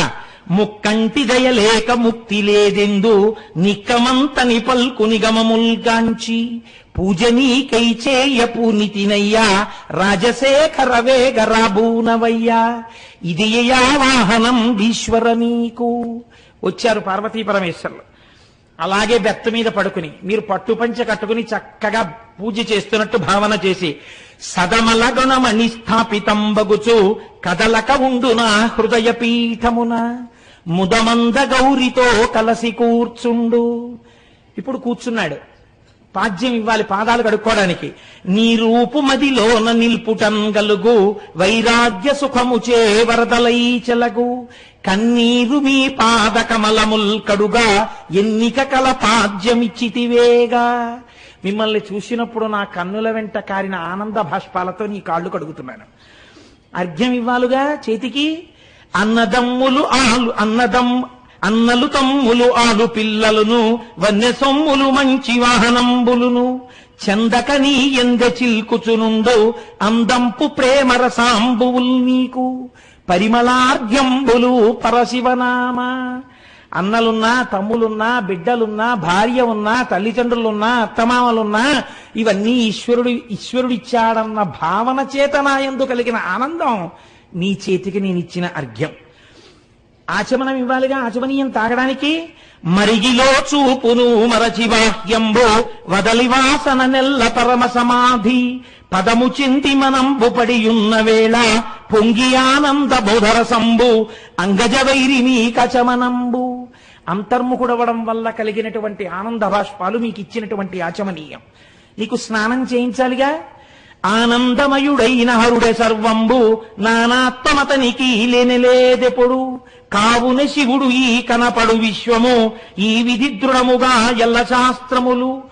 Speaker 1: ముక్కంటి దయలేక ముక్తి లేదెందు నిక్కమంతని పల్కు నిగమముల్గాంచి పూజనీకై చేయ పూనితినయ్యా రాజశేఖర వేగ రాబూనవయ్యా ఇదియా వాహనం ఈశ్వర నీకు. వచ్చారు పార్వతీ పరమేశ్వరులు. అలాగే బెత్త మీద పడుకుని మీరు పట్టుపంచ కట్టుకుని చక్కగా పూజ చేస్తున్నట్టు భావన చేసి సదమల గుణమణి స్థాపితంబగుచు కదలక ఉండున హృదయ పీఠమున ముదమంద గౌరితో కలసి కూర్చుండు. ఇప్పుడు కూర్చున్నాడు. పాద్యం ఇవ్వాలి పాదాలు కడుక్కోవడానికి. నీ రూపు మదిలోన నిల్పుటన్ గలుగు వైరాగ్య సుఖముచే వరదలై చెలగు కన్నీరు మీ పాద కమలముల్ కడుగా ఎన్నిక కల పాద్యమిచ్చితివేగా. మిమ్మల్ని చూసినప్పుడు నా కన్నుల వెంట కారిన ఆనంద భాష్పాలతో నీ కాళ్ళు కడుగుతున్నాను. అర్ఘ్యం ఇవ్వాలుగా చేతికి. అన్నలు తమ్ములు ఆలు పిల్లలను వన్య సొమ్ములు మంచి వాహనంబులును చందక నీ ఎంద చిల్కుచునుండు అందంపు ప్రేమరసాంబువుల్ నీకు పరిమళార్ఘ్యంబులు పరశివనామ. అన్నలున్నా, తమ్ములున్నా, బిడ్డలున్నా, భార్య ఉన్నా, తల్లిదండ్రులున్నా, అత్తమామలున్నా ఇవన్నీ ఈశ్వరుడిచ్చాడన్న భావన చేత నా యందు కలిగిన ఆనందం నీ చేతికి నేనిచ్చిన అర్ఘ్యం. ఆచమనం ఇవ్వాలిగా. ఆచమనీయం తాగడానికి. మరిగిలో చూపును మరచి బాహ్యంబు వదలి వాసన నెల్ల పరమ సమాధి పదము చింతి మనంబు పడియున్న వేళ పొంగి ఆనంద బోధరసంబు అంగజ వైరి మీ కచమనంబు. అంతర్ముఖుడవడం వల్ల కలిగినటువంటి ఆనంద భాష్పాలు మీకు ఇచ్చినటువంటి ఆచమనీయం. నీకు స్నానం చేయించాలిగా. ఆనందమయుడైన హరుడే సర్వంబు నానాత్మతనికి లేనెలేదెప్పుడు కావున శివుడు ఈ కనపడు విశ్వము ఈ విధి దృఢముగా ఎల్ల శాస్త్రములు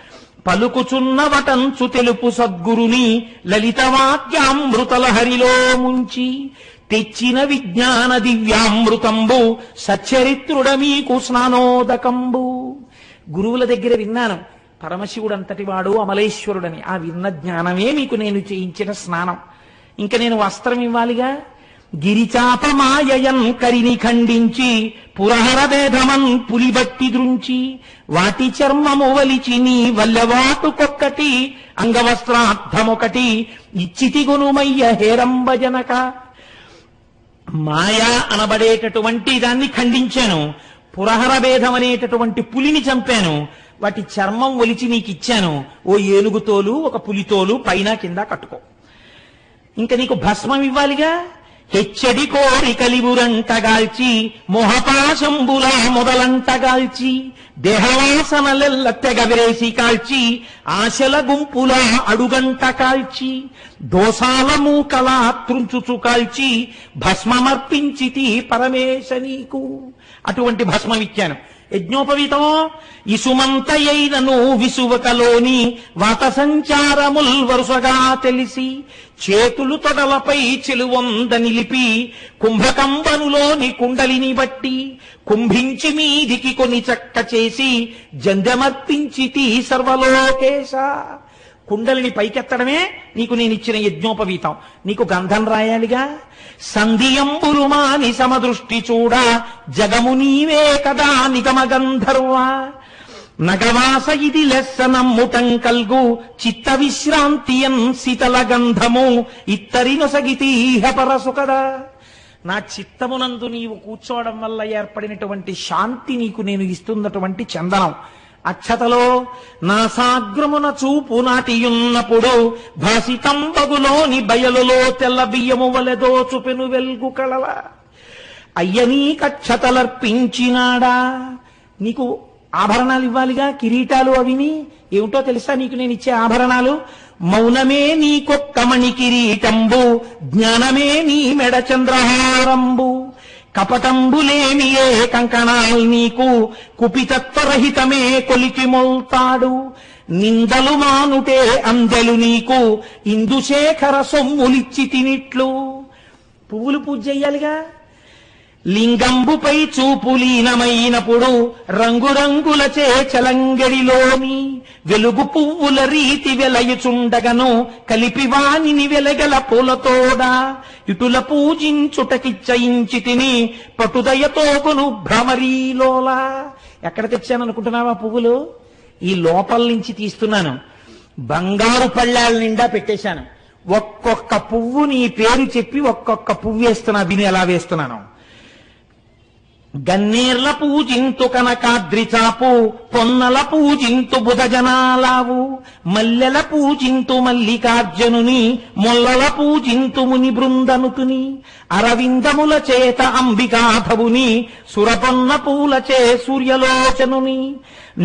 Speaker 1: పలుకుచున్న వటంచు తెలుపు సద్గురుని లలిత వాక్యామృతల హరిలో ముంచి తెచ్చిన విజ్ఞాన దివ్యామృతంబు సచ్చరిత్రుడ మీకు స్నానోదకంబు. గురువుల దగ్గర విన్నాను పరమశివుడు అంతటి వాడు అమలేశ్వరుడని. ఆ విన్న జ్ఞానమే మీకు నేను చేయించిన స్నానం. ఇంకా నేను వస్త్రం ఇవ్వాలిగా. గిరిచాపమాయయన్ కరిని ఖండించి పురహర భేదమన్ పులిబట్టి దృంచి వాటి చర్మము వలిచి నీ వల్లవాటుకొక్కటి అంగవస్త్రార్థమొకటి ఇచ్చితి గునుమయ్య హేరంబజనక. మాయా అనబడేటటువంటి దాన్ని ఖండించాను. పురహర భేదం అనేటటువంటి పులిని చంపాను. వాటి చర్మం ఒలిచి నీకు ఇచ్చాను. ఓ ఏనుగుతోలు ఒక పులితోలు పైన కింద కట్టుకో. ఇంకా నీకు భస్మం ఇవ్వాలిగా. హెచ్చడి కోరి కలిబురంటగాల్చి మొహపాశంబుల మొదలంటగాల్చి దేహవాసనలెల్ల తెగవిరేసి కాల్చి ఆశల గుంపుల అడుగంట కాల్చి దోసాల మూకల త్రుంచుచు కాల్చి భస్మమర్పించితి పరమేశ నీకు. అటువంటి భస్మం ఇచ్చాను. యజ్ఞోపవీతమో ఇసుమంతయైనను విసువకలోని వాత సంచారముల్ వరుసగా తెలిసి చేతులు తొడలపై చెలువొంద నిలిపి కుంభకంబనులోని కుండలిని బట్టి కుంభించి మీదికి కొని చక్క చేసి జంధ్యమర్పించితి సర్వలోకేశ. కుండలిని పైకెత్తడమే నీకు నేనిచ్చిన యజ్ఞోపవీతం. నీకు గంధం రాయాలిగా. సంధియంబురుమాని సమదృష్టి చూడ జగము నీవే కదా నిగమ గంధర్వ నగవాస ఇది లెస్స నమ్ముటం కల్గు చిత్త విశ్రాంతియన్ శీతల గంధము ఇత్తరినొసగితీహ పరసు కదా. నా చిత్తమునందు నీవు కూర్చోవడం వల్ల ఏర్పడినటువంటి శాంతి నీకు నేను ఇస్తున్నటువంటి చందనం. అక్షతలో నాసాగ్రమున చూపు నాటియున్నప్పుడు భాసితంబగులోని బయలులో తెల్ల బియ్యము వలెదో చూపెను వెల్గు కళల అయ్య నీకక్షతలర్పించినాడా. నీకు ఆభరణాలు ఇవ్వాలిగా. కిరీటాలు అవిని ఏమిటో తెలుసా నీకు నేను ఇచ్చే ఆభరణాలు. మౌనమే నీకొక్క మణి కిరీటంబు జ్ఞానమే నీ మెడ చంద్రహారంబు కపటంబులేమియే కంకణాల్ నీకు కుపితత్వరహితమే కొలికి మొల్తాడు నిందలు మానుటే అందెలు నీకు ఇందుశేఖర సొమ్ములిచ్చి తినిట్లు. పువ్వులు పూజ చెయ్యాలిగా. లింగంబుపై చూపులీనమైనప్పుడు రంగురంగులచే చలంగడిలోని వెలుగు పువ్వుల రీతి వెలయుచుండగను కలిపివానిని వెలగల పూలతోడా ఇటుల పూజించుటకిచ్చయించి తిని పటుదయతోకును భ్రమరీలోలా. ఎక్కడ తెచ్చాననుకుంటున్నావా పువ్వులు? ఈ లోపల నుంచి తీస్తున్నాను. బంగారు పళ్ళాల నిండా పెట్టేశాను. ఒక్కొక్క పువ్వు నీ పేరు చెప్పి ఒక్కొక్క పువ్వు వేస్తున్నా. విని ఎలా వేస్తున్నాను. గన్నేర్ల పూజింతు కనకాద్రి చాపు, పొన్నల పూజింతు బుధజనాలావు, మల్లెల పూజింతు మల్లికార్జునుని, మొల్లల పూజింతు ముని బృందనుతుని, అరవిందముల చేత అంబికాధవుని, సురపొన్న పూలచే సూర్యలోచనుని,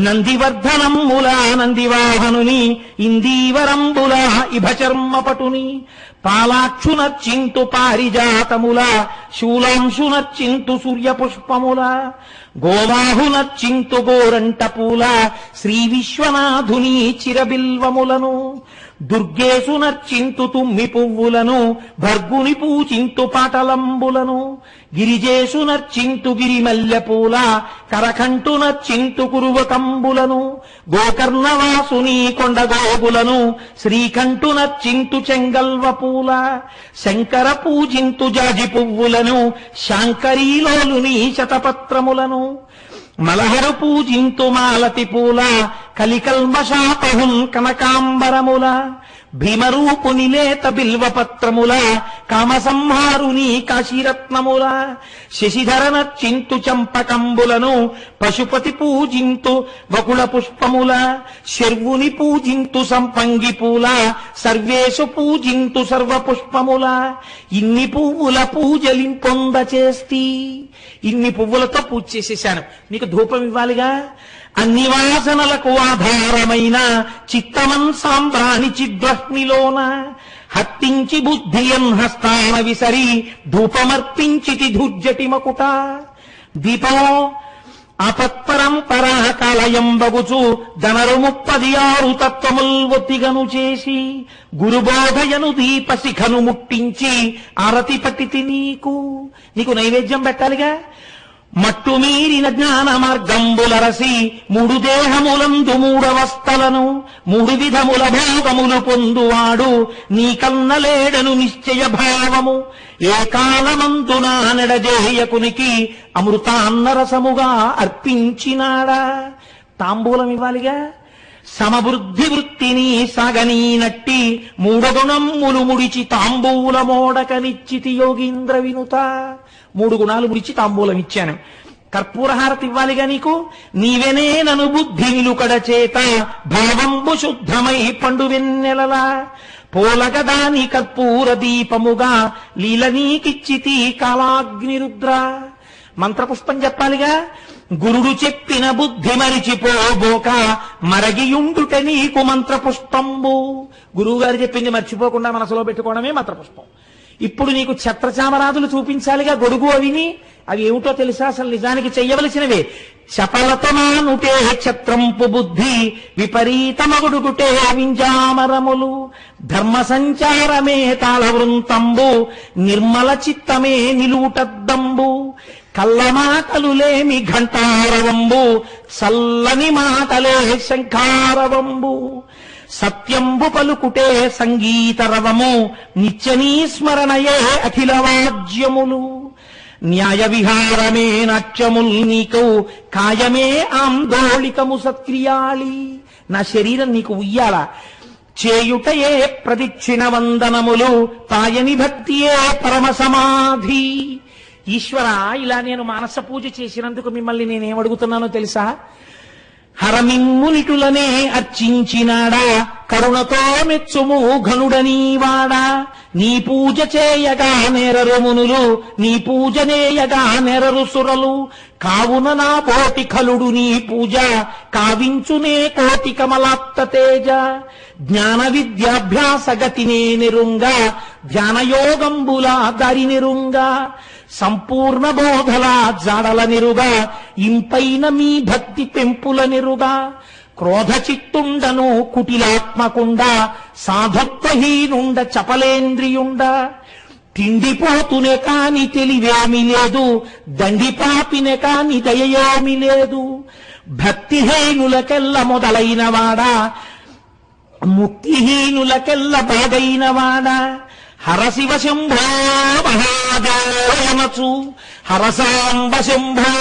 Speaker 1: నందివర్ధనమ్ముల నందివాహనుని, ఇందీవరంబుల ఇభచర్మపటుని, పాలాక్షునర్చింతు పారిజాతముల, శూలాంశునర్చింతు సూర్యపుష్పముల, గోవాహునర్చింతు గోరంట పూల, శ్రీ విశ్వనాథుని చిరబిల్వములను, దుర్గేశునర్చింతు తుమ్మి పువ్వులను, భర్గుని పూజింతు పాటలంబులను, గిరిజేశునర్చింతు గిరిమల్లె పూల, కరకంఠునర్చింతు కురువకంబులను, గోకర్ణవాసుని కొండగోగులను, శ్రీకంఠునర్చింతు చెంగల్వ పూల, శంకర పూజింతు జాజి పువ్వులను, శాంకరీలోలుని శతపత్రములను, మలహరు పూజింతు మాలతి పూల, కలికల్మషాపహున్ కనకాంబరముల, భీమరూపుని లేత బిల్వపత్రముల, కామసంహారుని కాశీరత్నముల, శశిధరనర్చింతు చంపకంబులను, పశుపతి పూజింతు వకుళ పుష్పముల, శర్వుని పూజింతు సంపంగి పూల, సర్వేషు పూజింతు సర్వపుష్పముల, ఇన్ని పువ్వుల పూజలింపొంద చేస్తి. ఇన్ని పువ్వులతో పూజ చేసేశాను. నీకు ధూపం ఇవ్వాలిగా. అన్ని వాసనలకు ఆధారమైన చిత్తమన్ సాంబ్రాణి చిద్వహ్నిలోన, హత్తించి బుద్ధియన్ హస్తాన విసరి, ధూపమర్పించితి ధుర్జటి మకుట. దీపం ఆపత్పరంపరా కాలయంబగుచు ధనరు 36 తత్వముల్ ఒత్తిగను చేసి, గురుబోధయను దీపశిఖను ముట్టించి ఆరతి పట్టితి నీకు. నీకు నైవేద్యం పెట్టాలిగా. మట్టు మీరిన జ్ఞాన మార్గంబులరసి, 3 దేహములందు 3 అవస్థలను, 3 విధముల భోగములు పొందువాడు నీకన్నలేడను నిశ్చయ భావము. ఏ కాలమందున నెడజేయకునికి అమృతాన్నరసముగా అర్పించినాడా. తాంబూలం ఇవ్వాలిగా. సమబుద్ధి వృత్తిని సాగనీనట్టి 3 గుణములు ముడిచి తాంబూలమోడకనిచ్చితి యోగీంద్ర వినుత. 3 గుణాలు ముడిచి తాంబూలం ఇచ్చాను. కర్పూరహారతి ఇవ్వాలిగా నీకు. నీవెనే నను బుద్ధి నిలుకడ చేత, భావంబు శుద్ధమై పండు వెన్నెలలా, పోలగదాని కర్పూర దీపముగా లీల నీకిచ్చితి కాలాగ్నిరుద్ర. మంత్రపుష్పం చెప్పాలిగా. గురుడు చెప్పిన బుద్ధి మరిచిపోబోక, మరగియుండుట నీకు మంత్రపుష్పంబు. గురువు గారు చెప్పింది మర్చిపోకుండా మనసులో పెట్టుకోవడమే మంత్రపుష్పం. ఇప్పుడు నీకు ఛత్రచామరాదులు చూపించాలిగా. గొడుగు అవిని అవి ఏమిటో తెలుసా? అసలు నిజానికి చెయ్యవలసినవే. చపలతమానుటే ఛత్రంపు బుద్ధి, విపరీతమగుడుగుటే వింజామరములు, ధర్మ సంచారమే తాళవృంతంబు, నిర్మల చిత్తమే నిలువుటద్దంబు, కల్లమాటలులేమి ఘంటారవంబు, చల్లని మాటలే శంఖారవంబు, సత్యంబు పలుకుటే సంగీతరవము, నిత్యనీ స్మరణయే అఖిల వాజ్యములు, న్యాయ విహారమే నాట్యముల్ నీకు, కాయమే ఆందోళికము సత్క్రియాళి. నా శరీరం నీకు ఉయ్యాల. చేయుటయే ప్రదిక్షిణ వందనములు, తాయని భక్తియే పరమ సమాధి. ఈశ్వర, ఇలా నేను మానస పూజ చేసినందుకు మిమ్మల్ని నేనేమడుగుతున్నానో తెలుసా? హరమిమ్మునిటులనే అర్చించినాడా, కరుణతో మెచ్చుము ఘనుడనీవాడా. నీ పూజ చేయగా నెరరు మునులు, నీ పూజ నేయగా నెరరు సురలు, కావున నా కోటి ఖలుడు నీ పూజ, కావించునే కోటి కమలాప్త తేజ. జ్ఞాన విద్యాభ్యాస గతినే నిరుంగా, ధ్యానయోగంబుల దారి నిరుంగా, సంపూర్ణ బోధల జాడల నిరుగా, ఇంపైన మీ భక్తి పెంపుల నిరుగా, క్రోధ చిత్తుండను కుటిలాత్మకుండ, సాధత్వహీనుండ చపలేంద్రియుండ, తిండిపోతునే కాని తెలివేమి లేదు, దండిపాపినే కాని దయయేమి లేదు. భక్తిహీనులకెల్ల మొదలైన వాడా, ముక్తిహీనులకెల్ల బాగైన వాడా. హరశివ శంభో మహాదేవయనచు, హరసాంబ శంభో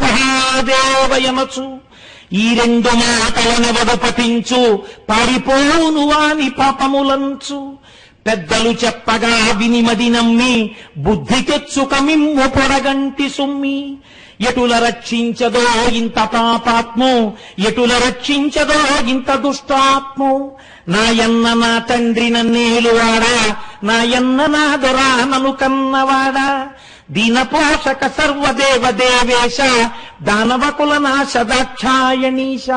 Speaker 1: మహాదేవయనచు. ఈ రెండు మాటలనెవడు పఠించు, పారిపోవును వాని పాపములంచు. పెద్దలు చెప్పగా వినిమది నమ్మి, బుద్ధి తెచ్చుక మిమ్ము పొడగంటి సుమ్మి. ఎటుల రక్షించదో ఇంత పాపాత్ము, ఎటుల రక్షించదో ఇంత దుష్టాత్ము. నాయన్న నా తండ్రి నన్నేలువాడా, నాయన్న నా దొరా నను కన్నవాడా. దీనపోషక సర్వదేవ దేవేశ, దానవకుల నాశ దాక్షాయణీశ.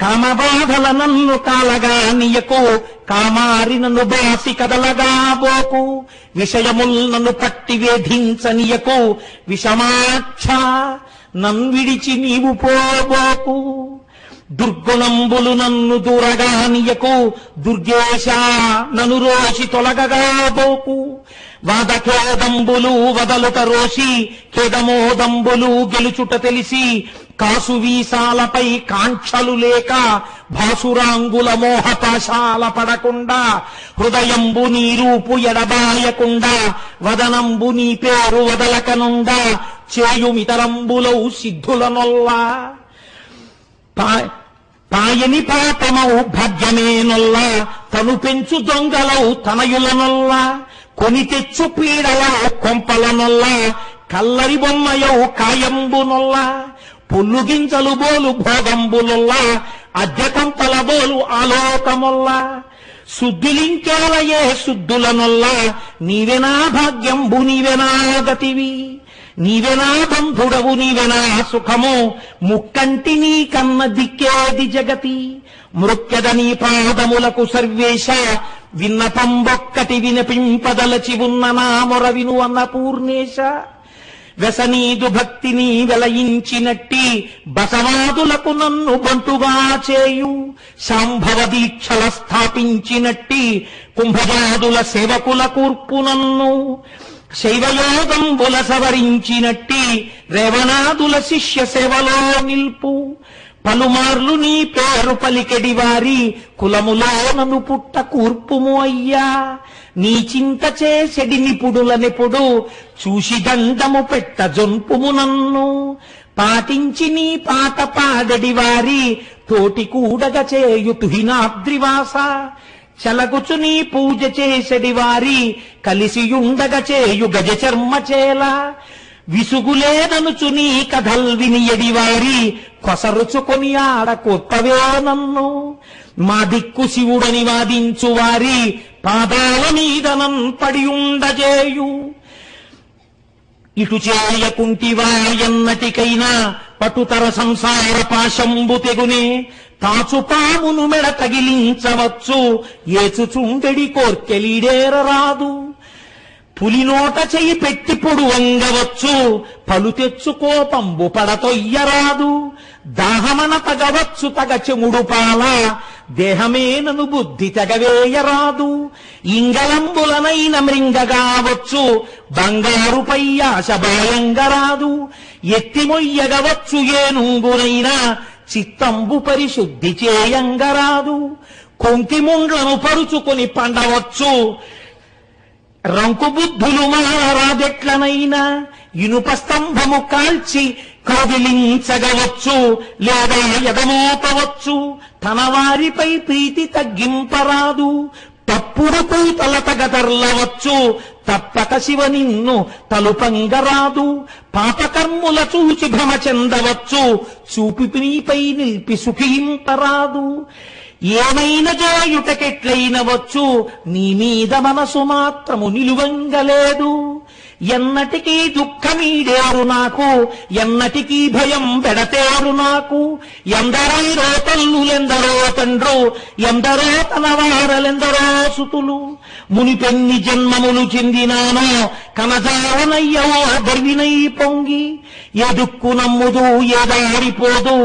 Speaker 1: కామబాధల నన్ను కాలగా నీయకు, కామారి నన్ను బాసి కదలగా బోకు. విషయముల్ నన్ను పట్టి వేధించనీయకు, విషమాక్ష నన్విడిచి నీవు పోబోకు. దుర్గుణంబులు నన్ను దూరగానియకు, దుర్గేశ నన్ను రోషి తొలగగాబోకు. వాదఖేదంబులు వదలుట రోషి, ఖేదమోదంబులు గెలుచుట తెలిసి. కాసు వీసాలపై కాంక్షలు లేక, భాసురాంగుల మోహపాశాల పడకుండా. హృదయంబు నీ రూపు ఎడబాయకుండా, వదనంబు నీ పేరు వదలకనుండా. చేయుమితరంబులౌ సిద్ధులనొల్లా, పాయని పాపమౌ భాగ్యమేనొల్ల. తను పెంచు దొంగలౌ తనయులనొల్ల, కొని తెచ్చు పీడలౌ కొంపలనొల్ల. కల్లరి బొమ్మయౌ కాయంబునొల్ల, పొల్లు గింజలు బోలు భోగంబులొల్ల. అద్దె కొంపల బోలు ఆలోకమొల్ల. శుద్ధులింకేలయే శుద్ధులనొల్ల, నీవెనా భాగ్యంబు నీవెనా గతివి. నీవెనా బంధుడవు నీవెనా సుఖము, ముక్కంటి నీ కన్న దిక్కేది జగతి. మృక్కెద నీ పాదములకు సర్వేశ, విన్నపంబొక్కటి వినపింపదలచి ఉన్న నా మొర విను అన్నపూర్ణేశ. వ్యసనీదు భక్తిని వెలయించినట్టి, బసవాదులకు నన్ను బంటుగా చేయు. శాంభవ దీక్షల స్థాపించినట్టి, కుంభజాదుల సేవకుల కూర్పు నన్ను. శైవయోగంబుల సవరించినట్టి, రేవణాదుల శిష్య సేవలో నిల్పు. పలుమార్లు నీ పేరు పలికెడి వారి, కులములో నన్ను పుట్ట కూర్పుము అయ్యా. నీ చింత చేసెడి నిపుడులనెప్పుడు, చూసి దండము పెట్ట జొంపుము నన్ను. పాటించి నీ పాట పాడడి వారి, తోటి కూడగ చేయు తుహినాద్రివాస. చలగుచు నీ పూజ చేసెడి వారి, కలిసియుండగ చేయు గజ చర్మచేల. విసుగులేదనుచు నీ కథల్ వినియడి వారి, కొసరుచుకొని ఆడ కొత్తవే నన్ను. మా దిక్కు శివుడని వాదించు వారి, పాదాల మీదనం పడి ఉండజేయు. ఇటు చేయకుంటివా ఎన్నటికైనా, పటుతర సంసార పాశంబు తెగునే. తాచుపామును మెడ తగిలించవచ్చు, ఏచుచుండెడి కోర్కెలీడేరరాదు. పులినోట చెయ్యి పెట్టి పొడు వంగవచ్చు, పలు తెచ్చుకో పంబు పడతొయ్యరాదు. దాహమన తగవచ్చు తగ చెముడు పాల, దేహమేనను బుద్ధి తెగవేయరాదు. ఇంగళంబులనైన మృంగగావచ్చు, బంగారుపై ఆశ బాయంగరాదు. ఎత్తిమొయ్యగవచ్చు ఏనుంగునైనా, చిత్తంబు పరిశుద్ధి చేయంగరాదు. కొంకి ముండ్లను పరుచుకొని పండవచ్చు, రంకు బుద్ధులు మారాదెట్లనైనా. ఇనుప స్తంభము కాల్చి కౌగిలించగవచ్చు, లేదా ఎదమోపవచ్చు. తన వారిపై ప్రీతి తగ్గింపరాదు. తప్పుడు కూతల తగదర్లవచ్చు, తప్పక శివ నిన్ను తలుపంగరాదు. పాపకర్ముల చూచి భ్రమ చెందవచ్చు, చూపి నీపై నిలిపి సుఖింపరాదు. ఏమైనా జాయుటకెట్లైనవచ్చు, నీ మీద మనసు మాత్రము నిలువంగలేదు. ఎన్నటికీ దుఃఖమీడేరు నాకు, ఎన్నటికీ భయం పెడతేరు నాకు. ఎందరో తల్లులెందరో తండ్రు, ఎందరో తనవారలెందరో సుతులు. మునిపెన్ని జన్మములు చెందినానో కనజాలనయ్యవో గర్వినై పొంగి. ఏ దుక్కు నమ్ముదు ఏ దారిపోదు,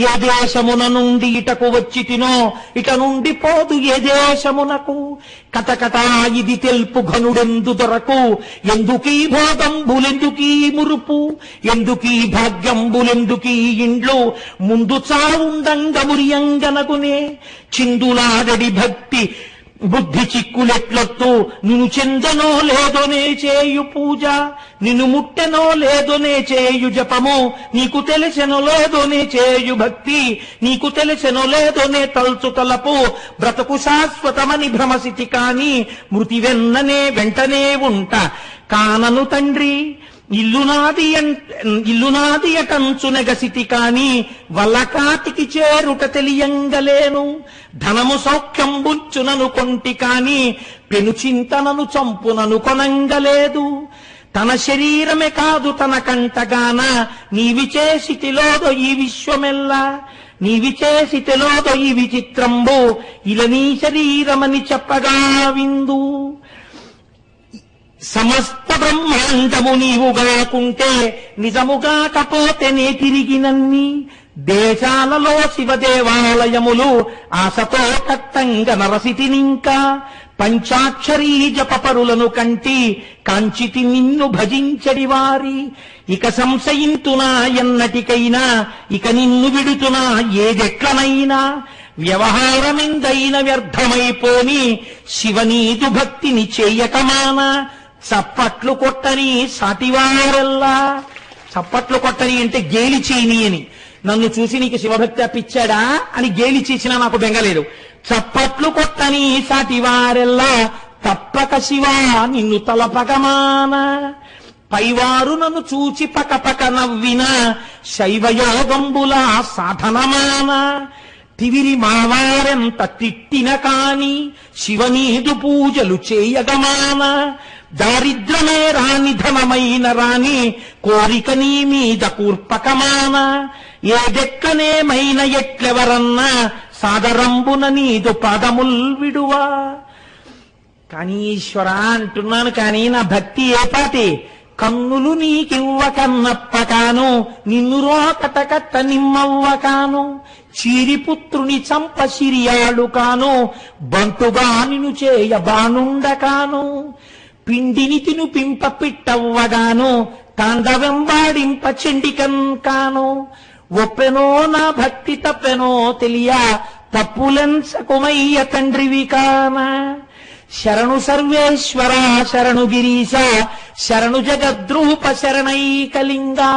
Speaker 1: ఏ దేశమున నుండి ఇటకు వచ్చి తినో ఇట నుండి పోదు ఏ దేశమునకు. కటకటా ఇది తెల్పు ఘనుడెందు దొరకు, ఎందుకీ భోగంబులెందుకీ మురుపు, ఎందుకీ భాగ్యంబులెందుకీ ఇండ్లు, ముందు చావుండంగ మురియంగనగునే. చిందులాడడి భక్తి బుద్ధి చిక్కులెట్లొత్తు, నిన్ను చెందనో లేదోనే చేయు పూజ, నిన్ను ముట్టెనో లేదోనే చేయు జపము, నీకు తెలిసెనో లేదోనే చేయు భక్తి, నీకు తెలిసెనో లేదోనే తల్చు తలపు. బ్రతకు శాశ్వతమని భ్రమసితి కాని, మృతి వెంటనే ఉంట కానను తండ్రి. ఇల్లునాది అటంచునెగసితి కాని, వల్లకాటికి చేరుట తెలియంగలేను. ధనము సౌఖ్యంబుచ్చునను కొంటి కాని, పెను చింతనను చంపునను కొనంగలేదు. తన శరీరమే కాదు తన కంటగాన, నీవి చేసితిలోదో ఈ విశ్వమెల్లా, నీవి చేసితిలోదో ఈ విచిత్రంబు, ఇలా నీ శరీరమని చెప్పగా విందు. సమస్త బ్రహ్మాండము నీవుగాకుంటే, నిజముగా కపోతే నే తిరిగినన్ని దేశాలలో శివదేవాలయములు, ఆశతో కట్టంగ నరసితినింకా. పంచాక్షరీ జపపరులను కంటి, కాంచితి నిన్ను భజించడి వారి. ఇక సంశయింతునా ఎన్నటికైనా, ఇక నిన్ను విడుతునా ఏదెట్లనైనా. వ్యవహారమెందైన వ్యర్థమైపోని, శివనీదు భక్తిని చేయకమానా. చప్పట్లు కొట్టని సాటివారెల్లా. చప్పట్లు కొట్టని అంటే గేలి చేయని అని. నన్ను చూసి నీకు శివభక్తి అప్పిచ్చాడా అని గేలి చేసినా నాకు బెంగలేదు. చప్పట్లు కొట్టని సాటివారెల్లా, తప్పక శివా నిన్ను తలపగమానా. పైవారు నన్ను చూచి పకపక నవ్విన, శైవయోగంబుల సాధనమానా. తివిరి మావారెంత తిట్టిన కాని, శివనీదు పూజలు చేయగమాన. దారిద్రమే రాని ధనమైన రాని, కోరిక నీ మీద కూర్పకమాన. ఏదెక్కనేమైన ఎట్లెవరన్నా, సాదరంబున నీదు పదముల్ విడువా. కానీ ఈశ్వర అంటున్నాను, కానీ నా భక్తి ఏ పాటి. కన్నులు నీకివ్వకన్నప్పకాను, నిన్ను రోకటకట్ట నిమ్మవ్వ కాను. చీరిపుత్రుని చంప సిరియాడు కాను, బంటుగా నిను చేయ బానుండ కాను. పిండిని తిను పింప పిట్టవ్వగాను, తాండవెంబాడింప చెండికన్ కాను. ఒప్పెనో నా భక్తి తప్పెనో తెలియ, తప్పులెంచకుమయ్య తండ్రివి కాన. శరణు సర్వేశ్వర శరణు గిరీశ, శరణు జగద్రూప శరణైకలింగా.